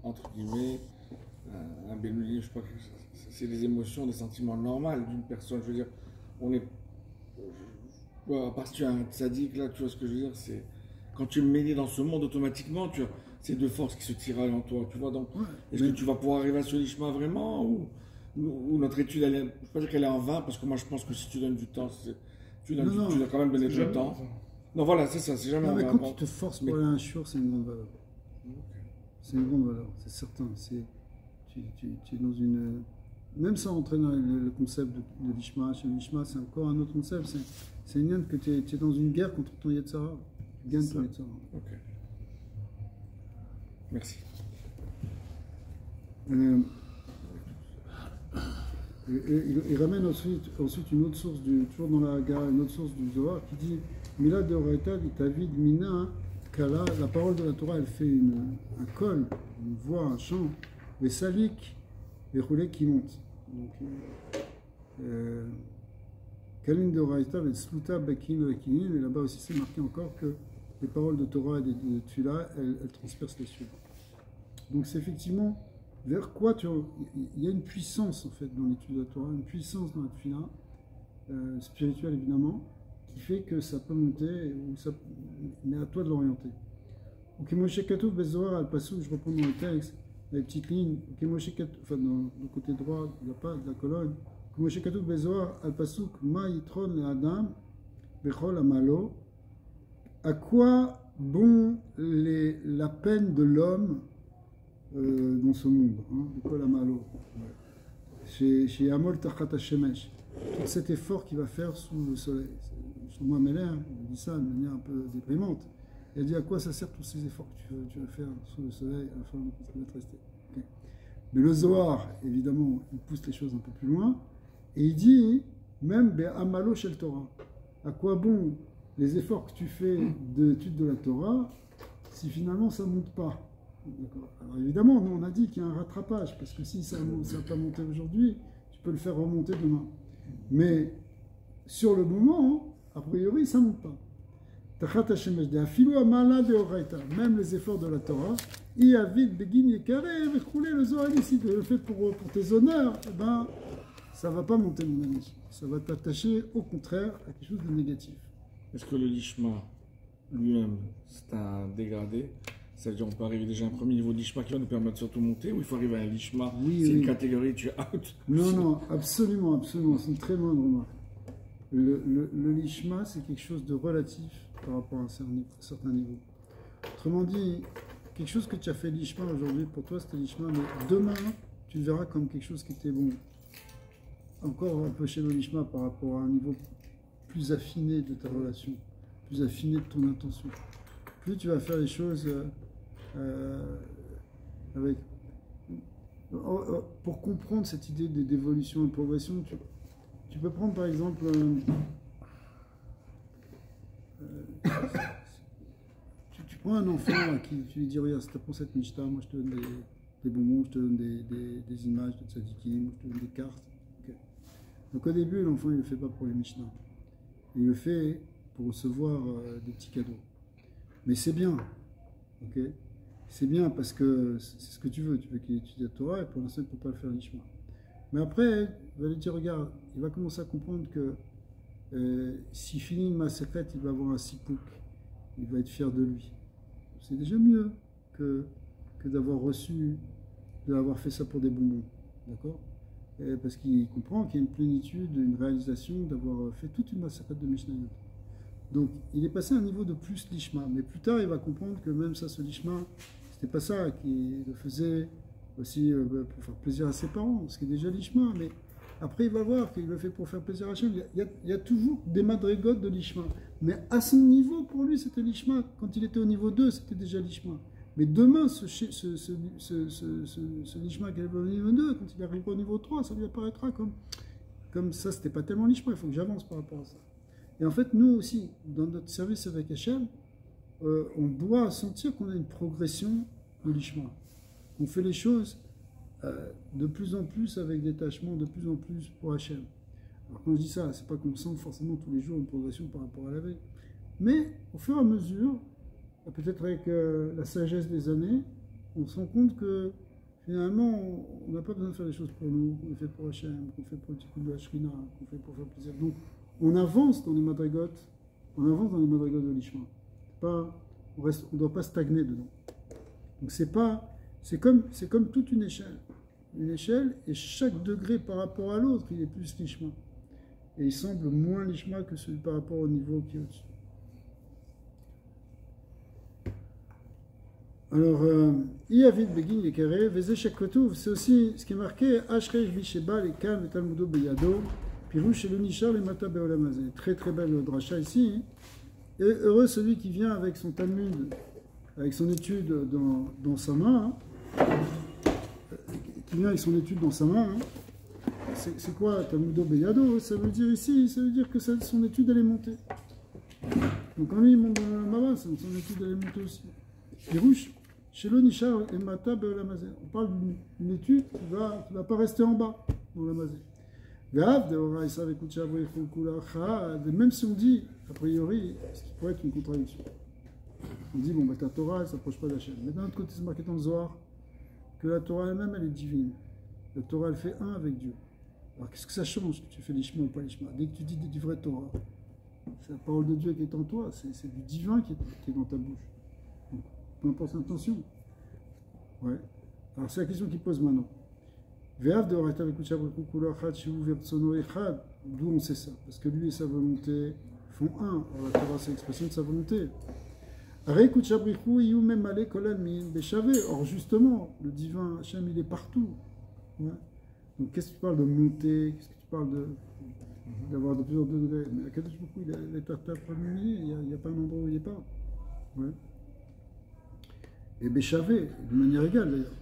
entre guillemets, un Benoni, je crois que c'est des émotions, des sentiments normaux d'une personne. Je veux dire, on est. Parce que tu as un tzaddik là, tu vois ce que je veux dire, c'est. Quand tu es mêlé dans ce monde, automatiquement, tu as ces deux forces qui se tirent en toi, tu vois. Donc, est-ce que tu vas pouvoir arriver à ce lishma vraiment ou notre étude, je ne veux pas dire qu'elle est en vain, parce que moi je pense que si tu donnes du temps, tu dois quand même donner du temps. Non, voilà, c'est ça, c'est jamais Non, en mais vain. quand tu te forces pour aller à un shiur, c'est une grande valeur. C'est une grande valeur, c'est certain. Tu es dans une. Même sans entrer dans le concept de l'ishma, chez l'ishma, c'est encore un autre concept. C'est une que tu es dans une guerre contre ton Yetzara. Tu gagnes ton Yetzara. Ok. Merci. Il ramène ensuite une autre source, toujours dans la gare, une autre source du Zohar qui dit Mila de Oraita dit David Mina Kala, la parole de la Torah elle fait un col, une voix, un chant, les salik, les roulets qui montent. Donc, Kalin de Oraita, les Sluta Bakin Rekinin, et là-bas aussi c'est marqué encore que les paroles de Torah et de Tfila, elles transpercent les cieux. Donc c'est effectivement vers quoi il y a une puissance en fait dans l'étude de la Torah, une puissance dans la Tfila, spirituelle évidemment, qui fait que ça peut monter, mais à toi de l'orienter. Ok, Moshe Katouf Bezoar al-Passouk, je reprends dans le texte, les petites lignes, ok, Moshe Katouf, enfin dans le côté droit de la colonne, Moshe Katouf Bezoar al-Passouk, Ma Yitron le Adam, Bechol Amalo, à quoi bon la peine de l'homme dans ce monde, Bechol Amalo, chez Amol Tachat Hashemesh, tout cet effort qu'il va faire sous le soleil. Shlomo Meller, il dit ça de manière un peu déprimante. Il dit à quoi ça sert tous ces efforts que tu vas faire sous le soleil à la fin de te rester. Okay. Mais le Zohar, évidemment, il pousse les choses un peu plus loin et il dit même Amalo Shel Torah. À quoi bon les efforts que tu fais d'étude de la Torah si finalement ça ne monte pas? Alors évidemment, nous on a dit qu'il y a un rattrapage parce que si ça n'a pas monté aujourd'hui, tu peux le faire remonter demain. Mais sur le moment, a priori, ça ne monte pas. Même les efforts de la Torah, le Zohar ici, le fait pour tes honneurs, eh ben, ça ne va pas monter, mon ami. Ça va t'attacher, au contraire, à quelque chose de négatif. Est-ce que le lishma lui-même, c'est un dégradé? C'est-à-dire on peut arriver déjà à un premier niveau de lishma qui va nous permettre de surtout monter, ou il faut arriver à un lishma, c'est une catégorie, tu es out? Non, absolument, absolument. C'est une très bonne remarque. Le lishma, c'est quelque chose de relatif par rapport à un certain niveau. Autrement dit, quelque chose que tu as fait lishma aujourd'hui, pour toi c'était lishma, mais demain, tu le verras comme quelque chose qui était bon. Encore un peu chez le lishma par rapport à un niveau plus affiné de ta relation, plus affiné de ton intention. Plus tu vas faire les choses avec. Pour comprendre cette idée d'évolution et de progression, tu peux prendre par exemple. Tu prends un enfant à qui tu lui dis regarde, si tu apprends cette Mishnah, moi je te donne des bonbons, je te donne des images de tzadikim, je te donne des cartes. Okay. Donc au début, l'enfant il ne le fait pas pour les Mishnah. Il le fait pour recevoir des petits cadeaux. Mais c'est bien. Ok, c'est bien parce que c'est ce que tu veux. Tu veux qu'il étudie la Torah et pour l'instant il ne peut pas le faire l'Ishma. Mais après, il va lui dire regarde, il va commencer à comprendre que s'il finit ma secrète, il va avoir un sipouk. Il va être fier de lui. C'est déjà mieux que d'avoir reçu, d'avoir fait ça pour des bonbons. D'accord? Parce qu'il comprend qu'il y a une plénitude, une réalisation d'avoir fait toute une massacrette de Mishnayot. Donc, il est passé à un niveau de plus l'ishma. Mais plus tard, il va comprendre que même ça, ce l'ishma, c'était pas ça, qu'il le faisait aussi pour faire plaisir à ses parents, ce qui est déjà l'ishma. Mais après, il va voir qu'il le fait pour faire plaisir à Hachem. Il y a toujours des madrigotes de l'ishma. Mais à son niveau, pour lui, c'était l'ishma. Quand il était au niveau 2, c'était déjà l'ishma. Mais demain, ce l'ishma qui est au niveau 2, quand il arrivera au niveau 3, ça lui apparaîtra comme ça, c'était pas tellement l'ishma, il faut que j'avance par rapport à ça. Et en fait, nous aussi, dans notre service avec Hachem, on doit sentir qu'on a une progression de l'ishma. On fait les choses de plus en plus avec détachement, de plus en plus pour Hachem. Alors quand je dis ça, c'est pas qu'on sente forcément tous les jours une progression par rapport à la veille. Mais au fur et à mesure, peut-être avec la sagesse des années, on se rend compte que finalement, on n'a pas besoin de faire les choses pour nous, qu'on les fait pour Hachem, qu'on fait pour le petit coup de la Shrina, qu'on fait pour faire plaisir. Donc, on avance dans les madrigotes, de l'Ishma. On ne doit pas stagner dedans. Donc c'est comme toute une échelle, et chaque degré par rapport à l'autre, il est plus l'Ishma. Et il semble moins l'Ishma que celui par rapport au niveau qui est au-dessus. Alors, Iavid Begin Yekere, Veze Shekotouv, c'est aussi ce qui est marqué, Ashrej Bisheba, les Kam et Talmudo Beyado, Pirouche et le Nishar, les Mata Beolamazé. Très très belle dracha ici. Et heureux celui qui vient avec son Talmud, avec son étude dans sa main, qui vient avec son étude dans sa main. C'est quoi Talmudo Beyado? Ça veut dire ici, ça veut dire que son étude elle est montée. Donc quand lui il monte dans la Mava, son étude elle est montée aussi. Pirouche. Chez le Nishar et Mata Beolamazé. On parle d'une étude qui ne va pas rester en bas dans la Mazé. Même si on dit, a priori, ce qui pourrait être une contradiction. On dit, bon, bah, ta Torah, elle ne s'approche pas d'Hachem. Mais d'un autre côté, c'est marqué dans le Zohar que la Torah elle-même, elle est divine. La Torah, elle fait un avec Dieu. Alors, qu'est-ce que ça change que tu fais l'Ishma ou pas l'Ishma? Dès que tu dis du vrai Torah, c'est la parole de Dieu qui est en toi, c'est du divin qui est dans ta bouche. Donc, peu importe l'intention. Ouais. Alors, c'est la question qu'il pose maintenant. D'où on sait ça? Parce que lui et sa volonté font un. Alors la Torah, c'est l'expression de sa volonté. Or justement, le divin Hachem, il est partout. Ouais. Donc qu'est-ce que tu parles de monter? Qu'est-ce que tu parles d'avoir de plusieurs degrés? Mais à Kadosh Baruch Hu, il est il n'y a pas un endroit où il n'est pas. Ouais. Et Béchavé, de manière égale d'ailleurs.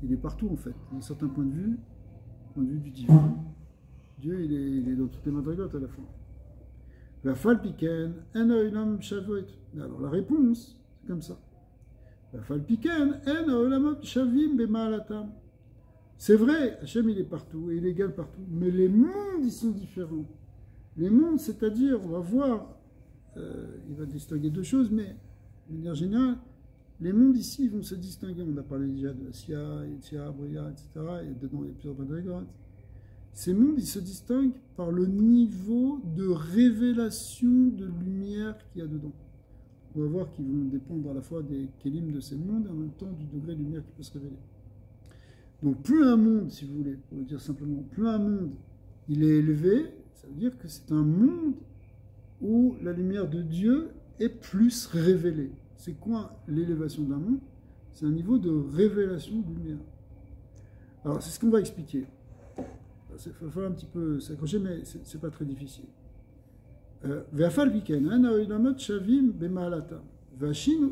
Il est partout en fait. D'un certain point de vue du divin, Dieu il est dans toutes les madrigotes à la fin. La falpiken, en oilam shavuot. Alors la réponse, c'est comme ça. La falpiken, en oilam shavim bemalatam. C'est vrai, Hachem il est partout et il est égal partout, mais les mondes ils sont différents. Les mondes, c'est-à-dire, on va voir, il va distinguer deux choses, mais de manière générale, les mondes ici vont se distinguer. On a parlé déjà de Sia, Yetzia, Bria, etc. Et dedans, il y a plusieurs madrigotes. Ces mondes, ils se distinguent par le niveau de révélation de lumière qu'il y a dedans. On va voir qu'ils vont dépendre à la fois des kélim de ces mondes et en même temps du degré de lumière qui peut se révéler. Donc plus un monde, si vous voulez, pour le dire simplement, plus un monde, il est élevé, ça veut dire que c'est un monde où la lumière de Dieu est plus révélée. C'est quoi l'élévation d'un monde? C'est un niveau de révélation de lumière. Alors, c'est ce qu'on va expliquer. Il va falloir un petit peu s'accrocher, mais c'est pas très difficile. Ve'afal viken, ha'olamot shavim b'ma'alatam, ve'ashin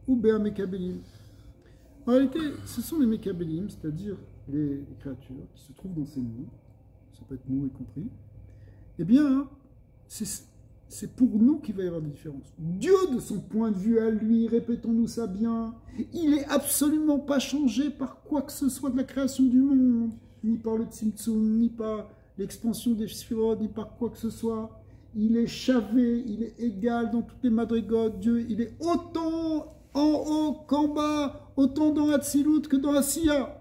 ou be'amekabelim. En réalité, ce sont les Mekabelim, c'est-à-dire les créatures qui se trouvent dans ces mondes, ça peut être nous y compris. Eh bien, c'est pour nous qu'il va y avoir des différences. Dieu, de son point de vue à lui, répétons-nous ça bien, il n'est absolument pas changé par quoi que ce soit de la création du monde, ni par le Tzimtzum, ni par l'expansion des Sphirot, ni par quoi que ce soit. Il est chavé, il est égal dans toutes les madrigotes. Dieu, il est autant en haut qu'en bas, autant dans Hatzilut que dans Asiya.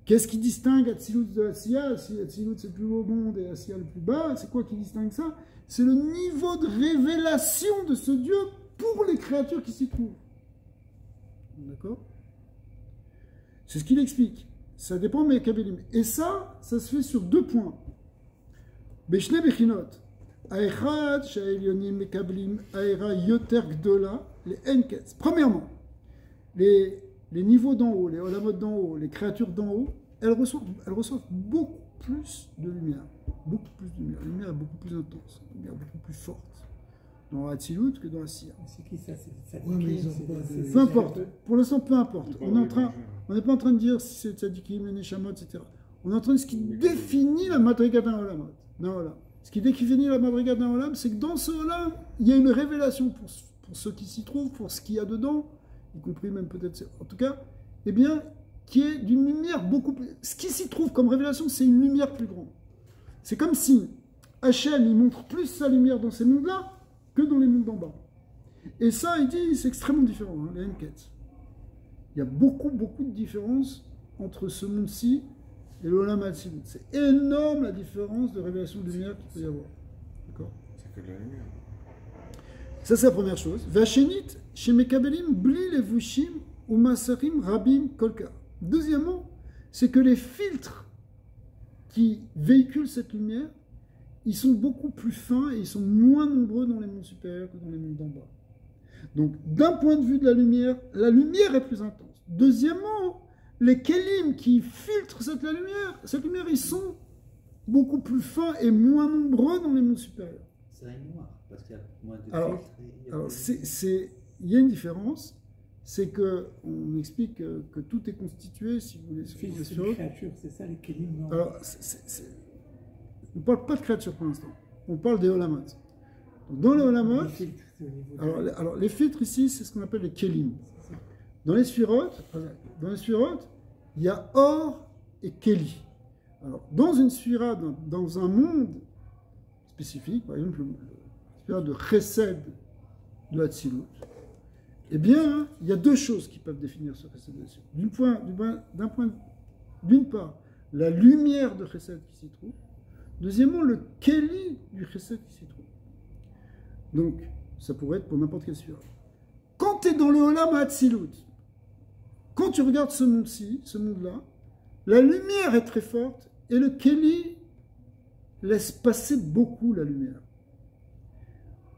Qu'est-ce qui distingue Hatzilut de Asiya? Si Hatzilut c'est le plus haut monde et Asiya le plus bas, c'est quoi qui distingue ça? C'est le niveau de révélation de ce Dieu pour les créatures qui s'y trouvent. D'accord? C'est ce qu'il explique. Ça dépend de Mekabelim. Et ça se fait sur 2 points. Beshne Bechinot. Aechad, Sha'elionim, Mekablim, Aera, Yoter, Gdola, les Enketz. Premièrement, les niveaux d'en haut, les olamot d'en haut, les créatures d'en haut, elles reçoivent beaucoup plus de lumière. Beaucoup plus de lumière. La lumière est beaucoup plus intense, la lumière est beaucoup plus forte dans Hatzilut que dans Asiya. C'est qui ça? Peu importe. Pour l'instant, peu importe. On n'est pas en train de dire si c'est Tzadikim, les Neshamot, etc. On est en train de ce qui définit la madriga d'un olamot. Ce qui définit la madriga d'un olam, c'est que dans ce olam, il y a une révélation pour ceux qui s'y trouvent, pour ce qu'il y a dedans, y compris même peut-être, en tout cas, eh bien, qui est d'une lumière beaucoup plus... Ce qui s'y trouve comme révélation, c'est une lumière plus grande. C'est comme si Hachem, il montre plus sa lumière dans ces mondes-là que dans les mondes d'en bas. Et ça, il dit, c'est extrêmement différent, hein, les Enquêtes. Il y a beaucoup de différences entre ce monde-ci et l'Olam Hatzilut. C'est énorme la différence de révélation de lumière qu'il peut y avoir. D'accord? C'est que de la lumière. Ça, c'est la première chose. Vachenit, chez Mekabelim, bli levushim ou masarim rabim kolka. Deuxièmement, c'est que les filtres qui véhiculent cette lumière, ils sont beaucoup plus fins et ils sont moins nombreux dans les mondes supérieurs que dans les mondes d'en bas. Donc, d'un point de vue de la lumière est plus intense. Deuxièmement, les kelim qui filtrent cette lumière, ils sont beaucoup plus fins et moins nombreux dans les mondes supérieurs. C'est un noir, parce qu'il y a moins de Alors, filtres. il y a une différence, c'est qu'on explique que tout est constitué, si vous voulez, C'est les créatures, c'est ça, les kelim, non? Alors, on ne parle pas de créatures pour l'instant, on parle des olamot. Donc, dans les olamot, alors les filtres ici, c'est ce qu'on appelle les kelim. Dans les sphirotes, il y a or et keli. Alors, dans une sphira, dans un monde spécifique, par exemple, le sphira de chesed de Hatzilut, eh bien, il y a 2 choses qui peuvent définir ce chesed de Hatzilut. D'une part, la lumière de chesed qui s'y trouve. Deuxièmement, le keli du chesed qui s'y trouve. Donc, ça pourrait être pour n'importe quelle sphira. Quand tu es dans le Olam Hatzilut, quand tu regardes ce monde-ci, ce monde-là, la lumière est très forte et le Keli laisse passer beaucoup la lumière.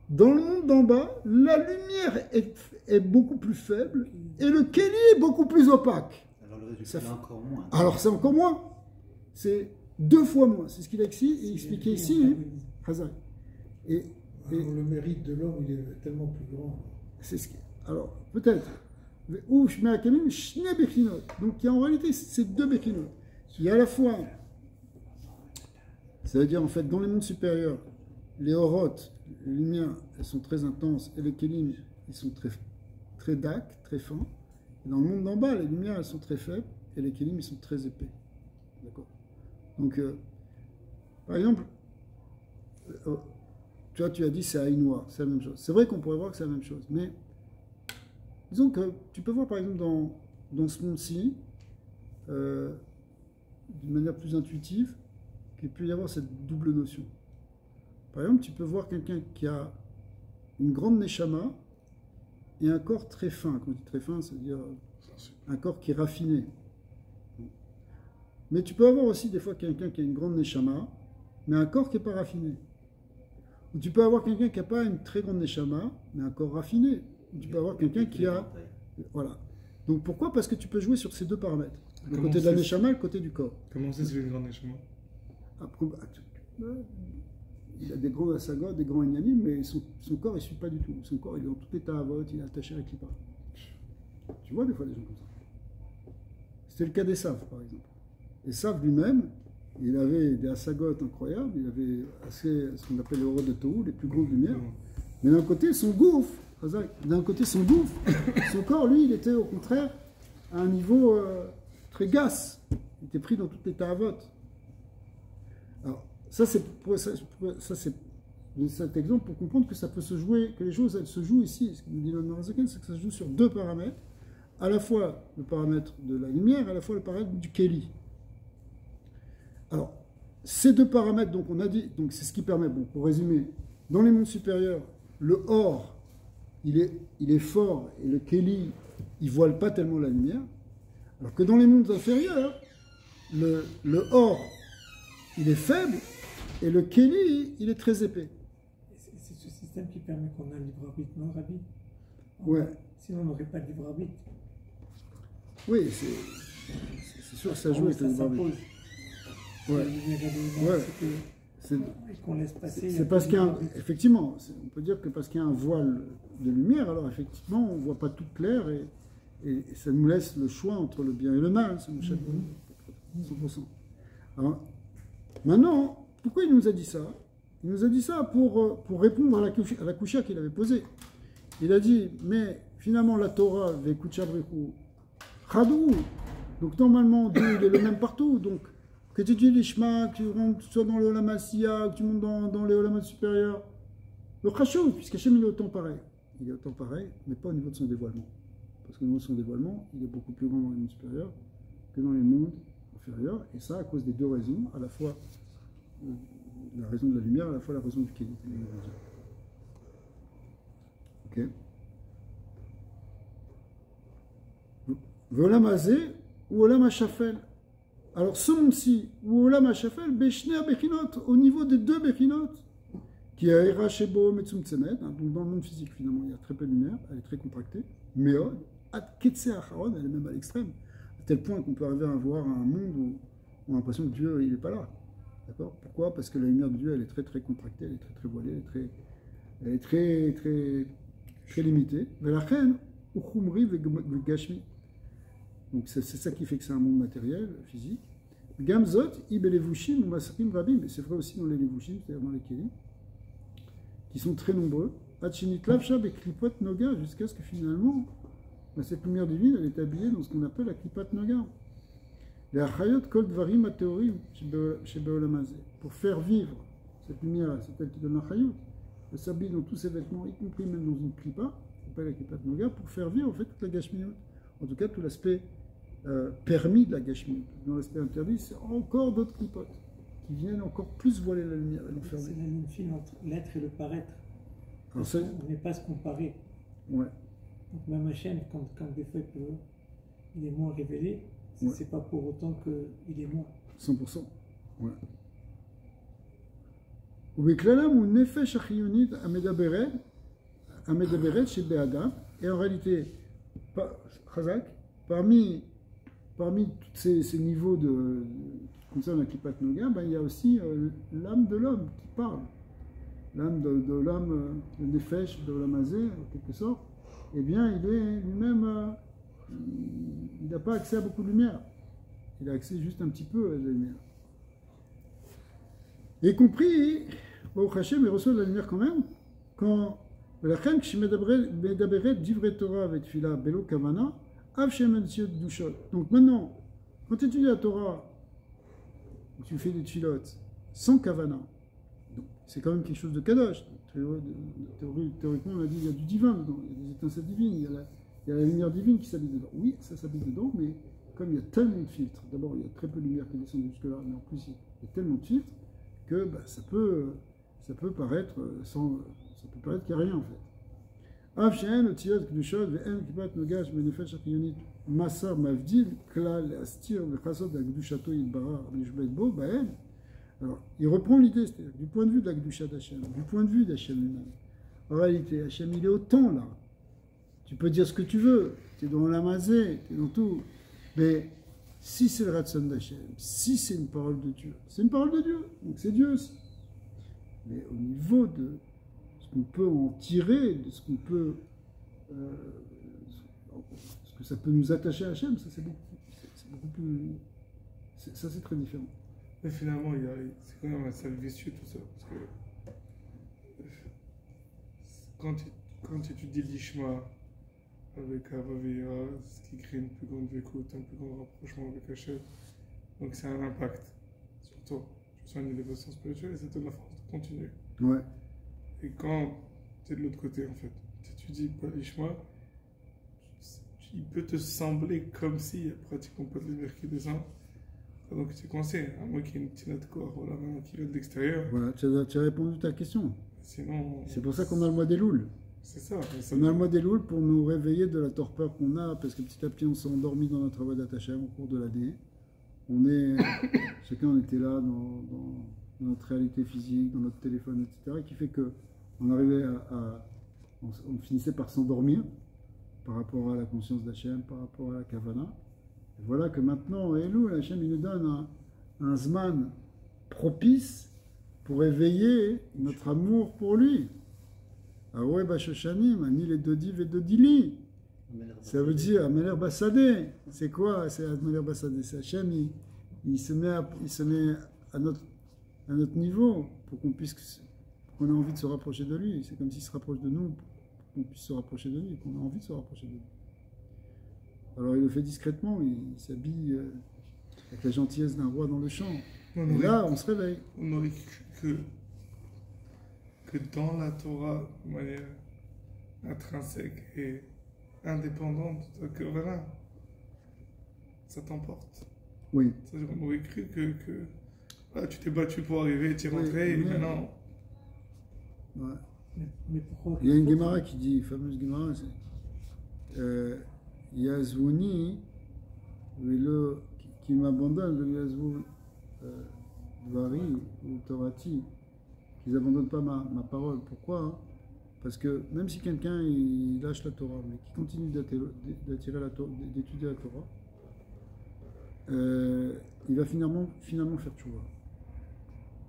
Dans le monde d'en bas, la lumière est beaucoup plus faible et le Keli est beaucoup plus opaque. Alors le résultat est encore moins. Alors c'est encore moins. C'est 2 fois moins. C'est ce qu'il a expliqué ici, Hazar. Alors, le mérite de l'homme, il est tellement plus grand. C'est ce qui... Alors, peut-être. Donc, il y a en réalité ces 2 Bechinot. Il y a à la fois, ça veut dire en fait, dans les mondes supérieurs, les orotes, les lumières, elles sont très intenses, et les kelim, ils sont très dark, très fins. Et dans le monde d'en bas, les lumières, elles sont très faibles, et les kelim, ils sont très épais. D'accord? Donc, par exemple, tu vois, tu as dit c'est Aïnoa, c'est la même chose. C'est vrai qu'on pourrait voir que c'est la même chose, mais disons que tu peux voir par exemple dans ce monde-ci, d'une manière plus intuitive, qu'il peut y avoir cette double notion. Par exemple, tu peux voir quelqu'un qui a une grande neshama et un corps très fin. Quand on dit très fin, c'est-à-dire un corps qui est raffiné. Mais tu peux avoir aussi des fois quelqu'un qui a une grande neshama, mais un corps qui n'est pas raffiné. Ou tu peux avoir quelqu'un qui n'a pas une très grande neshama, mais un corps raffiné. Ou tu peux avoir quelqu'un qui a... Voilà. Donc pourquoi? Parce que tu peux jouer sur ces 2 paramètres. Le côté de la neshama et le côté du corps. Comment c'est une grande neshama? Il a des grands asagot, des grands inyanim, mais son corps il ne suit pas du tout. Son corps il est dans tout état avot, il est attaché avec l'Ipa. Tu vois des fois des gens comme ça. C'était le cas d'Esav, par exemple. Esav lui-même, il avait des assagotes incroyables, il avait assez, ce qu'on appelle les horreurs de Tohu, les plus grosses lumières. Mais d'un côté, son gouffre, son corps, lui, il était au contraire à un niveau très gasse. Il était pris dans toutes les taravotes. Alors, ça c'est cet exemple pour comprendre que ça peut se jouer, que les choses elles se jouent ici. Ce que nous dit le Norazaken, c'est que ça se joue sur deux paramètres, à la fois le paramètre de la lumière, à la fois le paramètre du Keli. Alors, ces deux paramètres, donc on a dit, donc c'est ce qui permet, bon, pour résumer, dans les mondes supérieurs, le or, il est fort et le Keli, il voile pas tellement la lumière, alors que dans les mondes inférieurs, le or, il est faible et le Keli, il est très épais. C'est ce système qui permet qu'on a un libre arbitre, non, Rabbi? Ouais. Sinon, on n'aurait pas de libre arbitre. Oui, c'est sûr que ça joue avec le libre arbitre. Ouais. C'est parce qu'il y a effectivement, on peut dire que parce qu'il y a un voile de lumière, alors effectivement, on ne voit pas tout clair et ça nous laisse le choix entre le bien et le mal, c'est mon chef. 100%. Alors, maintenant, pourquoi il nous a dit ça? Il nous a dit ça pour répondre à la kusha qu'il avait posée. Il a dit, mais finalement, la Torah, Vekuchabriku, Chadou, donc normalement, Dieu il est le même partout, donc que tu dis l'Ishma, que tu rentres soit dans le Olam Asiya, que tu montes dans les Olam supérieurs, le Chashou, puisqu'Hachem il est autant pareil. Il est autant pareil, mais pas au niveau de son dévoilement. Parce qu'au niveau de son dévoilement, il est beaucoup plus grand dans les mondes supérieurs que dans les mondes inférieurs, et ça à cause des deux raisons, à la fois la raison de la lumière, à la fois la raison du Kéli. Ok. Olam Hazé ou Olam HaShafel. Alors ce monde-ci, ou Olam HaShafel, Beshner Bechinot, au niveau des deux Bechinot, qui est Era Shebo Metzum Tzemet, donc dans le monde physique finalement il y a très peu de lumière, elle est très contractée, Meod, Ad Ketse Acharon, elle est même à l'extrême, à tel point qu'on peut arriver à voir un monde où on a l'impression que Dieu il n'est pas là. D'accord? Pourquoi? Parce que la lumière de Dieu elle est très très contractée, elle est très très voilée, elle est très très très limitée. Velachen, Uchumri Vegashmi. Donc c'est ça qui fait que c'est un monde matériel, physique. Gamzot, Ibelevushim ou Masrim Rabim, mais c'est vrai aussi dans les Levushim, c'est-à-dire dans les Kélim, qui sont très nombreux. Hachinit Lavshab et Klipot Noga, jusqu'à ce que finalement, cette lumière divine, elle est habillée dans ce qu'on appelle la Klipot Noga. Les Achayot Kol Dvarim Ateorim, chez Beolamazé. Pour faire vivre cette lumière, c'est elle qui donne l'Achayot. Elle s'habille dans tous ses vêtements, y compris même dans une Klippa, qui s'appelle la Klipot Noga, pour faire vivre en fait toute la Gashmiot. En tout cas, tout l'aspect permis de la Gashmiut. Dans l'aspect interdit, c'est encore d'autres clipotes qui viennent encore plus voiler la lumière et l'enfermer. C'est la ligne fine entre l'être et le paraître. On n'est pas se comparer. Ouais. Donc même Hachem, quand des fois il est moins révélé, c'est pas pour autant qu'il est moins. 100%. Ouais. Ubeklalem ou nefesh achiyonit amedaberet chez Be'adam. Et en réalité, parmi tous ces niveaux qui concernent la Kippat Noga, il y a aussi l'âme de l'homme qui parle. L'âme de l'homme, le Nefesh, de l'homme Hazé, en quelque sorte, eh bien, il est lui-même, il n'a pas accès à beaucoup de lumière. Il a accès juste un petit peu à la lumière. Y compris, au Hachem, il reçoit de la lumière quand même, quand donc maintenant, quand tu étudies la Torah, tu fais des tfilot sans kavana, c'est quand même quelque chose de kadosh. Théoriquement, on a dit qu'il y a du divin dedans, il y a des étincelles divines, il y a la lumière divine qui s'habille dedans. Oui, ça s'habille dedans, mais comme il y a tellement de filtres, d'abord il y a très peu de lumière qui descend jusque-là, mais en plus il y a tellement de filtres que ça peut paraître sans... Ça peut paraître qu'il n'y a rien en fait. Alors, il reprend l'idée, c'est-à-dire du point de vue de la Kedusha d'Hachem, du point de vue d'Hachem lui-même. En réalité, Hachem, il est autant là. Tu peux dire ce que tu veux, tu es dans l'amazé, tu es dans tout. Mais si c'est le Ratson d'Hachem, si c'est une parole de Dieu, c'est une parole de Dieu, donc c'est Dieu aussi. Mais au niveau de ce qu'on peut en tirer, de ce qu'on peut, ce que ça peut nous attacher à Hachem, ça c'est c'est beaucoup plus. Ça, c'est très différent. Mais finalement, c'est quand même un cercle vicieux tout ça. Parce que quand tu étudies l'Ishma avec Avavira, ce qui crée une plus grande écoute, un plus grand rapprochement avec Hachem, donc c'est un impact sur toi. Tu sens une élévation spirituelle et ça te donne la force de continuer. Ouais. Et quand tu es de l'autre côté, en fait, tu étudies pas l'Ishma, il peut te sembler comme s'il n'y a pratiquement pas de lumière qui descend. Donc tu es coincé, à moins qu'il y ait une petite de corps voilà, qui vient de l'extérieur. Voilà, tu as répondu à ta question. Sinon. C'est pour ça qu'on a le mois des Louls. C'est ça. On a le mois des Louls pour nous réveiller de la torpeur qu'on a, parce que petit à petit on s'est endormi dans notre travail d'attachement au cours de l'année. Chacun on était là dans notre réalité physique, dans notre téléphone, etc. Qui fait que on arrivait on finissait par s'endormir par rapport à la conscience d'Hachem, par rapport à la Kavana. Et voilà que maintenant, Elul, Hachem il nous donne un Zman propice pour éveiller notre amour pour lui. Aoué Bashoshanim, Ani les Dodiv et Dodili. Ça veut dire Ameler Bassadeh. C'est quoi? C'est Ameler Bassadeh. C'est Hachem, il se met à notre niveau pour qu'on ait envie de se rapprocher de lui. C'est comme s'il se rapproche de nous, pour qu'on puisse se rapprocher de lui, qu'on a envie de se rapprocher de lui. Alors il le fait discrètement, il s'habille avec la gentillesse d'un roi dans le champ. Et là, on se réveille. On aurait cru que dans la Torah, de manière intrinsèque et indépendante, que voilà, ça t'emporte. Oui. C'est-à-dire, on aurait cru que voilà, tu t'es battu pour arriver, tu es rentré, et maintenant. Ouais. Mais pourquoi? Il y a une Gemara qui dit, fameuse Gemara, c'est Yazvouni, qui m'abandonne, le Yazvou Dvari ou Torati, qu'ils n'abandonnent pas ma parole. Pourquoi? Parce que même si quelqu'un il lâche la Torah, mais qui continue d'étudier la Torah, il va finalement faire tchouva.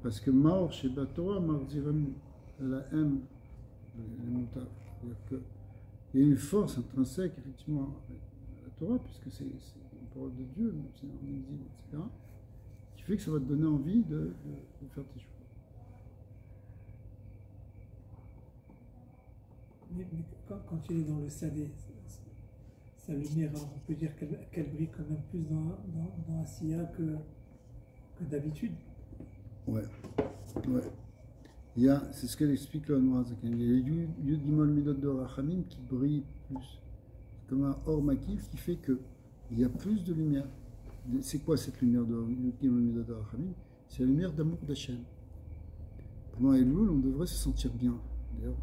Parce que Maor chez la Torah, Marzirem la M, les montages. C'est-à-dire qu'il y a une force intrinsèque, effectivement, à la Torah, puisque c'est une parole de Dieu, c'est en exil, etc., qui fait que ça va te donner envie de faire tes choix. Mais quand il est dans le Sadé, sa lumière, on peut dire qu'elle brille quand même plus dans Asiya que d'habitude. Ouais. C'est ce qu'elle explique le Noirazakan. Il y a Yud Gimel Midot de Rachamim qui brille plus. Comme un or makif qui fait qu'il y a plus de lumière. C'est quoi cette lumière de Yud Gimel Midot de Rachamim? C'est la lumière d'amour d'Hachem. Pendant Elul, on devrait se sentir bien. D'ailleurs,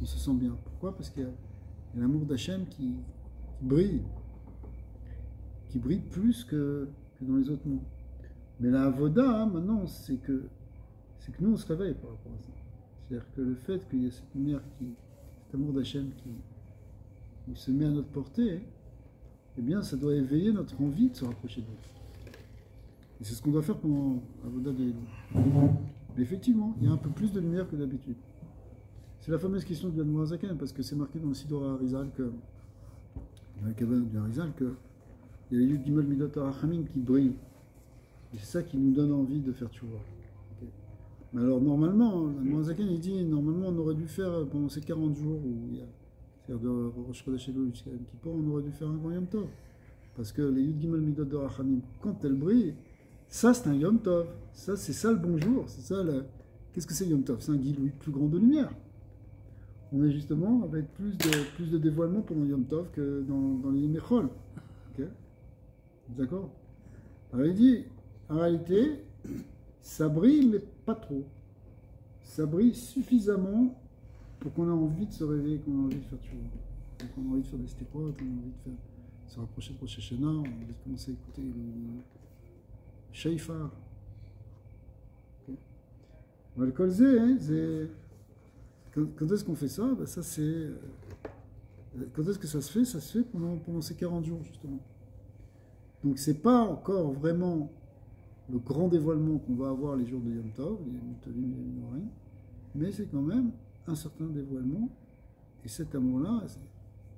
on se sent bien. Pourquoi? Parce qu'il y a l'amour d'Hachem qui brille. Qui brille plus que dans les autres mondes. Mais la Avoda, maintenant, c'est que nous, on se réveille par rapport à ça. C'est-à-dire que le fait qu'il y ait cette lumière, cet amour d'Hachem qui se met à notre portée, eh bien, ça doit éveiller notre envie de se rapprocher de lui. Et c'est ce qu'on doit faire pendant l'Avoda de Elul. Mais effectivement, il y a un peu plus de lumière que d'habitude. C'est la fameuse question de l'Admorazaken, parce que c'est marqué dans le Sidor Arizal dans la cabane du Arizal, qu'il y a les Yud Gimel Midot HaRachamim qui brillent. Et c'est ça qui nous donne envie de faire tchouva. Okay. Mais alors, normalement, l'Admorazaken, il dit, normalement, on aurait dû faire, pendant ces 40 jours, c'est-à-dire de Rosh Chodesh Elul jusqu'à Yom Kippur, on aurait dû faire un grand Yom Tov. Parce que les Yud Gimel Midot de Rachamim, quand elles brillent, ça c'est un Yom Tov. Ça, c'est ça le bonjour. C'est ça Qu'est-ce que c'est Yom Tov? C'est un Giloui plus grand de lumière. On est justement avec plus de dévoilement pendant Yom Tov que dans les Mechol. Okay. D'accord? Alors il dit, en réalité, ça brille, mais pas trop. Ça brille suffisamment pour qu'on ait envie de se réveiller, qu'on ait envie de faire tchouva. Donc on a envie de faire des stépotes, on a envie de se rapprocher de Rosh Hashanah, on a envie de commencer à écouter le Shaifar. Okay. Le Kolzé, hein, c'est... Quand est-ce qu'on fait ça? Ben ça c'est... Quand est-ce que ça se fait? Ça se fait pendant ces 40 jours, justement. Donc c'est pas encore vraiment le grand dévoilement qu'on va avoir les jours de Yom Tov, les Mutolim et les Norim, mais c'est quand même un certain dévoilement, et cet amour-là,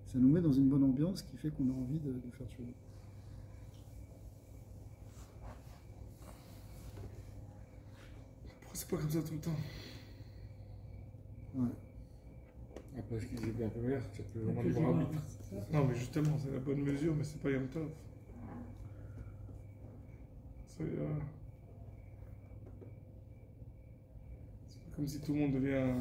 ça nous met dans une bonne ambiance qui fait qu'on a envie de faire chose. pas comme ça tout le temps. Ouais. Après, ce qu'ils étaient un peu meilleur, c'est plus vraiment Que le je bon vois, arbitre. c'est ça. Non, mais justement, c'est la bonne mesure, mais c'est pas Yom Tov. C'est pas comme si tout le monde devient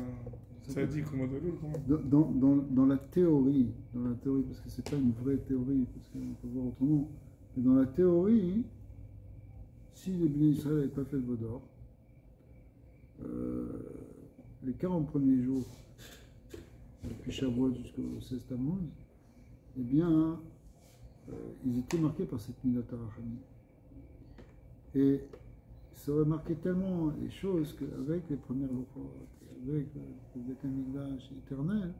sadique au mode de l'autre, quand même. Dans la théorie, parce que c'est pas une vraie théorie, parce qu'on peut voir autrement, mais dans la théorie, si les Bnei Israël n'avaient pas fait le Vaudor, les 40 premiers jours, depuis Shavuot jusqu'au 16 Tammuz, eh bien, ils étaient marqués par cette Midat HaRachamim. Et ça aurait marqué tellement les choses qu'avec les premières lochot, avec le Beit HaMikdash éternel,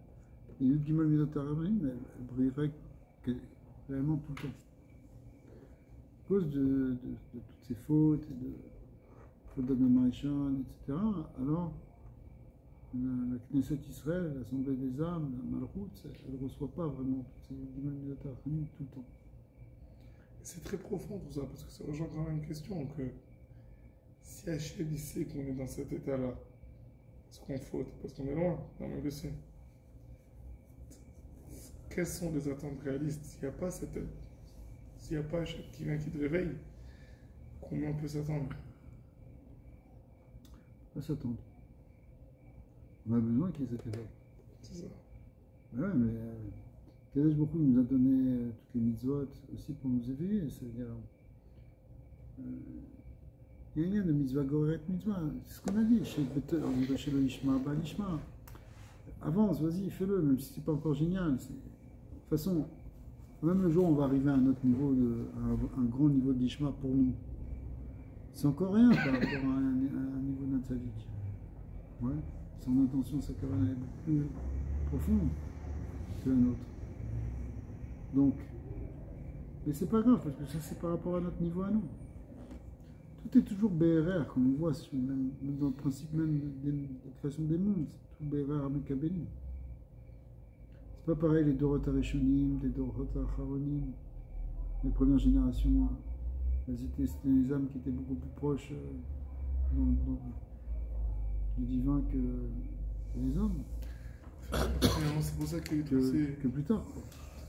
les Yud Gimel Midat HaRachamim, elles brilleraient réellement tout le temps. À cause de toutes ces fautes, et de fautes d'Adam Harishon, etc. Alors, la Knesset Israël, l'Assemblée des âmes, la Malchut, elle ne reçoit pas vraiment toutes ces Yud Gimel Midat HaRachamim tout le temps. C'est très profond tout ça, parce que ça rejoint quand même une question que si Hachem il sait qu'on est dans cet état-là, est-ce qu'on faute? Parce qu'on est loin, non mais le sait. Quelles sont les attentes réalistes? S'il n'y a pas cette aide, s'il n'y a pas Hachem qui vient, qui te réveille, combien on peut s'attendre? On va s'attendre. On a besoin qu'il y ait cet état. C'est ça. Ouais, mais Kadosh Baruch Hu nous a donné toutes les mitzvot aussi pour nous éveiller. C'est-à-dire, il y a un lien de mitzvah goret mitzvah. C'est ce qu'on a dit. Chez le Ishma, Balishma. Avance, vas-y, fais-le, même si c'est pas encore génial. De toute façon, même le jour où on va arriver à un autre niveau, à un grand niveau d'Ishma pour nous, c'est encore rien par rapport à un niveau d'un tzaddik. Ouais. Son intention, sa kavana est beaucoup plus profonde que la nôtre. Donc, mais c'est pas grave, parce que ça c'est par rapport à notre niveau à nous. Tout est toujours BRR, comme on voit même dans le principe même de la création des mondes, c'est tout BRR Amikabéni. C'est pas pareil les Dorot HaRishonim, les Dorot HaAcharonim, les premières générations, c'était les âmes qui étaient beaucoup plus proches du divin que les hommes. Finalement, c'est pour ça qu'il y a eu que plus tard.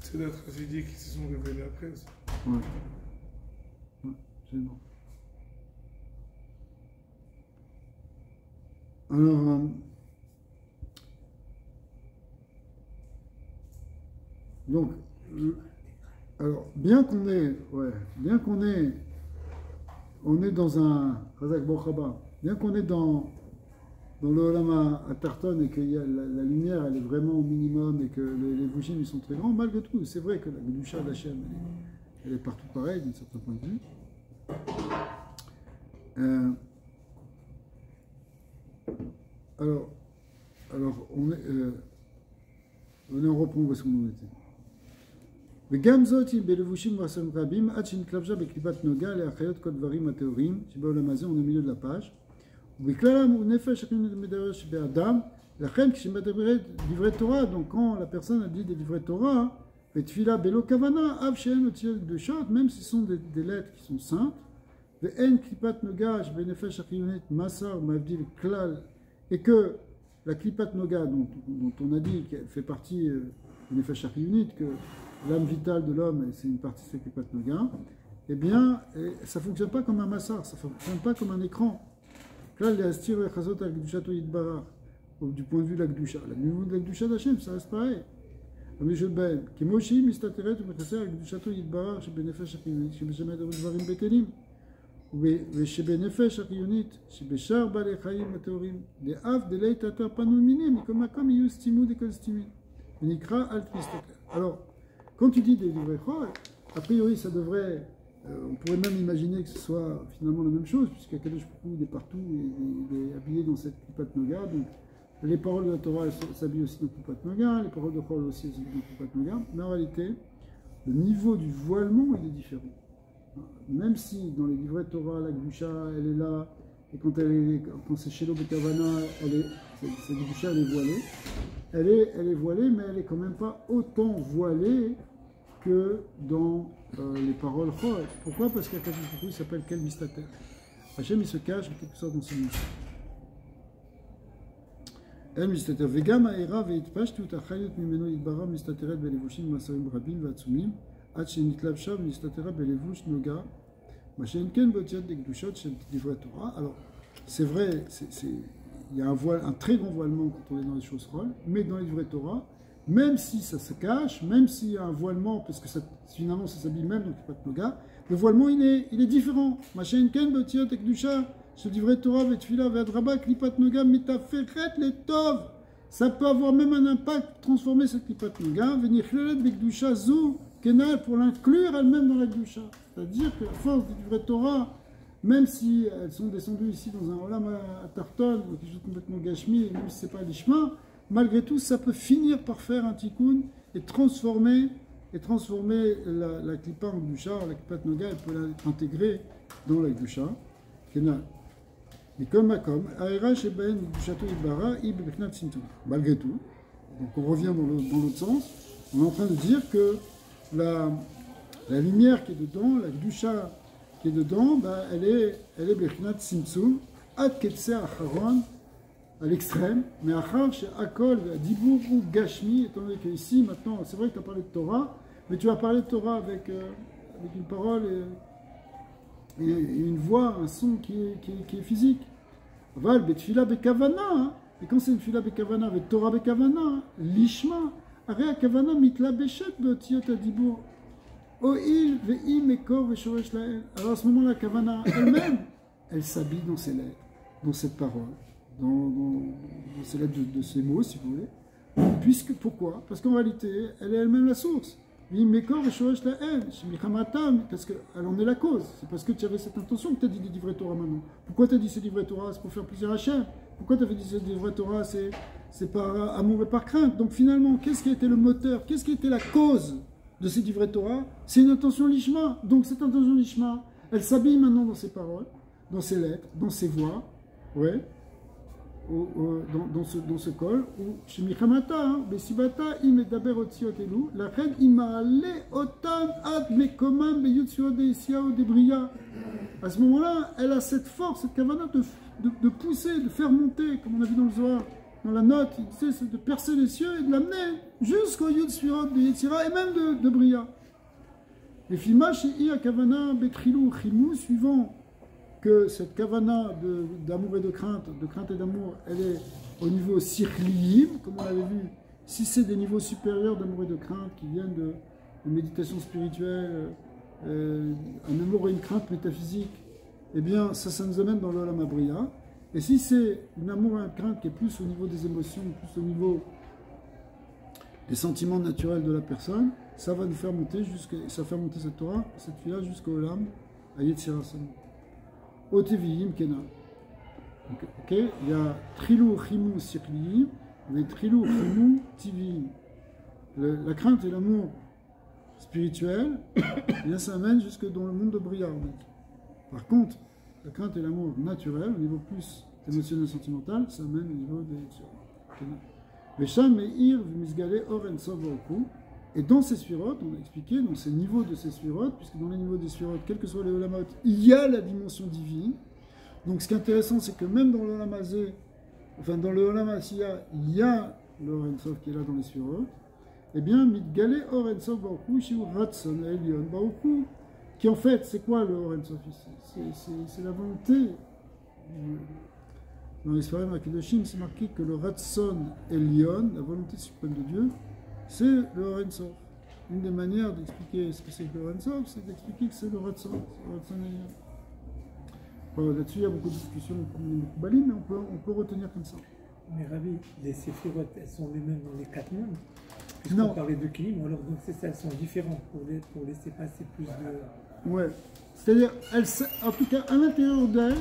C'est la tragédie qui se sont révélées après. Ça. Ouais. Ouais, absolument. Alors, donc, alors bien qu'on est, on est dans un Chazak Bochaba, bien qu'on est dans le Olam à Tarton et que la lumière elle est vraiment au minimum et que les Vushim ils sont très grands, malgré tout, c'est vrai que la Kedusha d'Hachem elle est partout pareille d'un certain point de vue. Alors on reprend où est-ce qu'on en était. וגם זאת היא בלבושים ועשרים רבים עד שנתלבשה בקליפת נוגה להחיות כל דברים הטהורים שבעולם הזה, on est au milieu de la page. ובכללם הוא נפש הכי מדבר שבאדם, לכן כשמדברת דברי תורה, donc quand la personne a dit des דברי תורה, ותפילה בלא כוונה, אף שאין אותיות קדושות, même si ce sont des lettres qui sont saintes, ואין קליפת נוגה שבנפש החיונית מסר מבדיל כלל, et que la klipat noga dont on a dit qu'elle fait partie du nefesh hachiyunit, que l'âme vitale de l'homme c'est une partie de cette klipat noga, eh bien ça ne fonctionne pas comme un massar, ça ne fonctionne pas comme un écran. Là, les astir et chazot al gdushato yitbarach, du point de vue de la gdusha. Le niveau de la gdusha d'Hachem, ça reste pareil. Mais je ben, qui moshi mistateret ou mechasser al gdushato yitbarach, shebenefesh hachiyunit, shebeshemet dvarim betelim. ושבנפש החיונית, שבשאר בעלי חיים הטהורים, לאף דלי תתר פנו מינים, מכל מקום יהיו סתימו דכל סתימים. ונקרא אל תסתכל. Alors, quand tu dis des livrets chol, a priori ça devrait, on pourrait même imaginer que ce soit finalement la même chose, puisqu'Akadosh Baruch Hu il est partout, il est habillé dans cette Klipat Noga, donc les paroles de la Torah s'habillent aussi dans Klipat Noga, les paroles de Chol aussi s'habillent dans Klipat Noga, mais en réalité, le niveau du voilement il est différent. Même si dans les livrets de Torah, la Gdusha, elle est là, et quand c'est Shelo Bekavana, cette Gdusha, elle est voilée. Elle est voilée, mais elle est quand même pas autant voilée que dans les paroles Chol. Pourquoi? Parce qu'Akadosh Baruch Hu s'appelle Kel Mistater. Hachem, il se cache en quelque sorte dans ce mystère. elle mistater vegam ha'era ve'itpashtut ha'chayot mimeno yitbara mistateret belevushim masarim rabim v'atzumim עד שנתלבשה ונסתתרה בלבוש נוגה, מה שאין כן באותיות דקדושות של דברי תורה. Alors, c'est vrai, il y a un très grand voilement quand on est dans les choses folles, mais dans les divrei Torah, même si ça se cache, même s'il y a un voilement, parce que ça, finalement ça s'habille même dans le Kipat Noga, le voilement il est différent. מה שאין כן באותיות דקדושה של דברי תורה ותפילה והדרבה, קליפת נוגה מתאפרת לטוב. Ça peut avoir même un impact, transformer cette Kipat Noga, ונכללת בקדושה זו, pour l'inclure elle-même dans la Kedusha. C'est-à-dire que la force du vrai Torah, même si elles sont descendues ici dans un Olam à Tarton, quelque chose complètement gashmi, même si ce n'est pas l'Ishma, malgré tout, ça peut finir par faire un tikkun et transformer la Klippa en Kedusha. La Klippa Noga, elle peut l'intégrer dans la Kedusha. Mais comme Aera Shebaen Kedushato Ibara, Ibeknat Sintu. Malgré tout, donc on revient dans l'autre sens, on est en train de dire que la lumière qui est dedans, la Kedusha qui est dedans, bah, elle est Bechinat Simtsum, Ad Ketse Acharon, à l'extrême, mais Achar chez Akol, Dibour ou Gashmi, étant donné qu'ici, maintenant, c'est vrai que tu as parlé de Torah, mais tu as parlé de Torah avec une parole et une voix, un son qui est physique. Val, Betfila Bekavana, et quand c'est une Fila Bekavana, avec Torah Bekavana, Lishma, הרי הכוונה מתלבשת באותיות הדיבור. הואיל ואי מקור ושורש לאל. Alors à ce moment-là, la kavana elle-même, elle s'habille dans ses lettres, dans cette parole, dans ces lettres de ces mots, si vous voulez. Pourquoi? Parce qu'en réalité, elle est elle-même la source. ואי מקור ושורש לאל, שמלחמתם, parce qu'elle en est la cause. C'est parce que tu avais cette intention que tu as dit des divrei Torah maintenant. Pourquoi tu as dit ces divrei Torah? C'est pour faire plaisir à Hachem. Pourquoi tu avais dit ces divrei Torah? C'est par amour et par crainte. Donc finalement, qu'est-ce qui a été le moteur? Qu'est-ce qui a été la cause de ces divrei Torah? C'est une intention lishma. Donc cette intention lishma, elle s'habille maintenant dans ses paroles, dans ses lettres, dans ses voix, ouais, dans ce col, ou chez Michamata, Besibata, Imedaber Otziot Elu, la reine Imale Otam Ad Mekomam Beyutsuot de Isiao de Bria. À ce moment-là, elle a cette force, cette kavana de pousser, de faire monter, comme on a vu dans le Zohar. Dans la note, il disait, c'est de percer les cieux et de l'amener jusqu'au Yud Sfirot de Yetzira et même de Bria. Et Fima chez Ia Kavana Betrilou Chimou, suivant que cette Kavana d'amour et de crainte et d'amour, elle est au niveau Sirliim, comme on l'avait vu. Si c'est des niveaux supérieurs d'amour et de crainte qui viennent de méditation spirituelle, un amour et une crainte métaphysique, eh bien, ça nous amène dans l'Olam Bria. Et si c'est un amour et une crainte qui est plus au niveau des émotions, plus au niveau des sentiments naturels de la personne, ça va nous faire monter ça fait monter cette Torah, cette fille-là, jusqu'au Olam, à Yetzira Sam. Oteviim Kena. Ok, il y a Trilou Chimou Sirliim, mais Trilou Chimou Tiviim. La crainte et l'amour spirituel, bien ça amène jusque dans le monde de Bria. Par contre, la crainte et l'amour naturel, au niveau plus émotionnel et sentimental, ça mène au niveau des Vesham Meir Misgale Oren Sovoku. Et dans ces sphirotes, on a expliqué, dans ces niveaux de ces sphirotes, puisque dans les niveaux des sphirotes, quels que soient les olamot, il y a la dimension divine. Donc ce qui est intéressant, c'est que même dans le olam hazé, enfin dans le olam asiya, il y a le Oren Sof qui est là dans les sphirotes. Eh bien, Misgale Oren Sof Baruchu, Shiu Ratson Elion Baruchu, qui en fait, c'est quoi le Oren Sof ici? C'est la volonté. Dans les Sfarim Akidoshim, c'est marqué que le Ratson Elion, la volonté suprême de Dieu, c'est le Oren Sof. Une des manières d'expliquer ce que c'est que le Oren Sof, c'est d'expliquer que c'est le Ratson Elion. Bon, là-dessus, il y a beaucoup de discussions, beaucoup balim, mais on peut retenir comme ça. Mais Ravi, les séphirotes, elles sont les mêmes dans les 4 mondes. Non. On parlait de Kilim, alors donc c'est ça, elles sont différentes pour laisser passer plus de... Ouais. C'est-à-dire, en tout cas, à l'intérieur d'elle,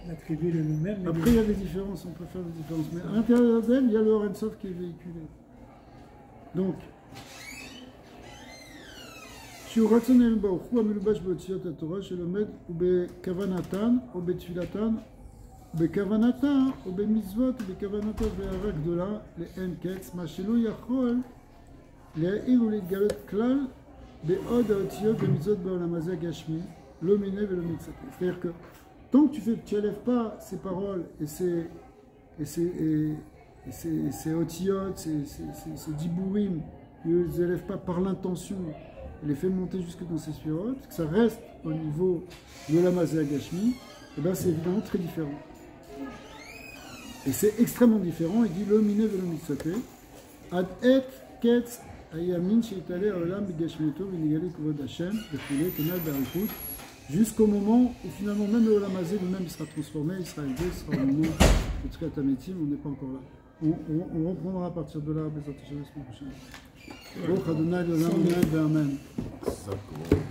l'attribut est le même. Après, il y a des différences, on peut faire des différences. Mais à l'intérieur d'elle, il y a le Oren Sof qui est véhiculé. Donc, Shiur Ratzon El Baruchu Amelubash Beotziot HaTorah Shelomed Ubekavanatan Ubetfilatan Ubekavanatan Ubemitzvot Ubekavanatan Ve'ara Gdola Le'en Ketz Ma Shelo Yachol Le'a'ir U'Le'galot Klal Be'od HaOtziot Bemitzvot Ba'olam Hazeh Gashmi Lo Mineh Ve'lo Mitzvot. C'est-à-dire que tant que tu n'élèves pas ces paroles et Et ces otiyot, ces dibourim, il ne les élève pas par l'intention, il les fait monter jusque dans ces sphirotes, que ça reste au niveau de la Mazé Agashmi, et bien c'est évidemment très différent. Et c'est extrêmement différent, il dit le miné velo mitzote, ad et ketz ayamin sheitale olam begashmito v'nigale kuvod Hashem, v'chile kenal be'alchut, jusqu'au moment où finalement même le Olam Hazé lui-même il sera transformé, il sera élevé, il sera au moment de Triat HaMetim, on n'est pas encore là. On reprendra à partir de là, Bezat Hashem, la semaine prochaine. Baruch Adonai l'Olam, Amen. Ça, comment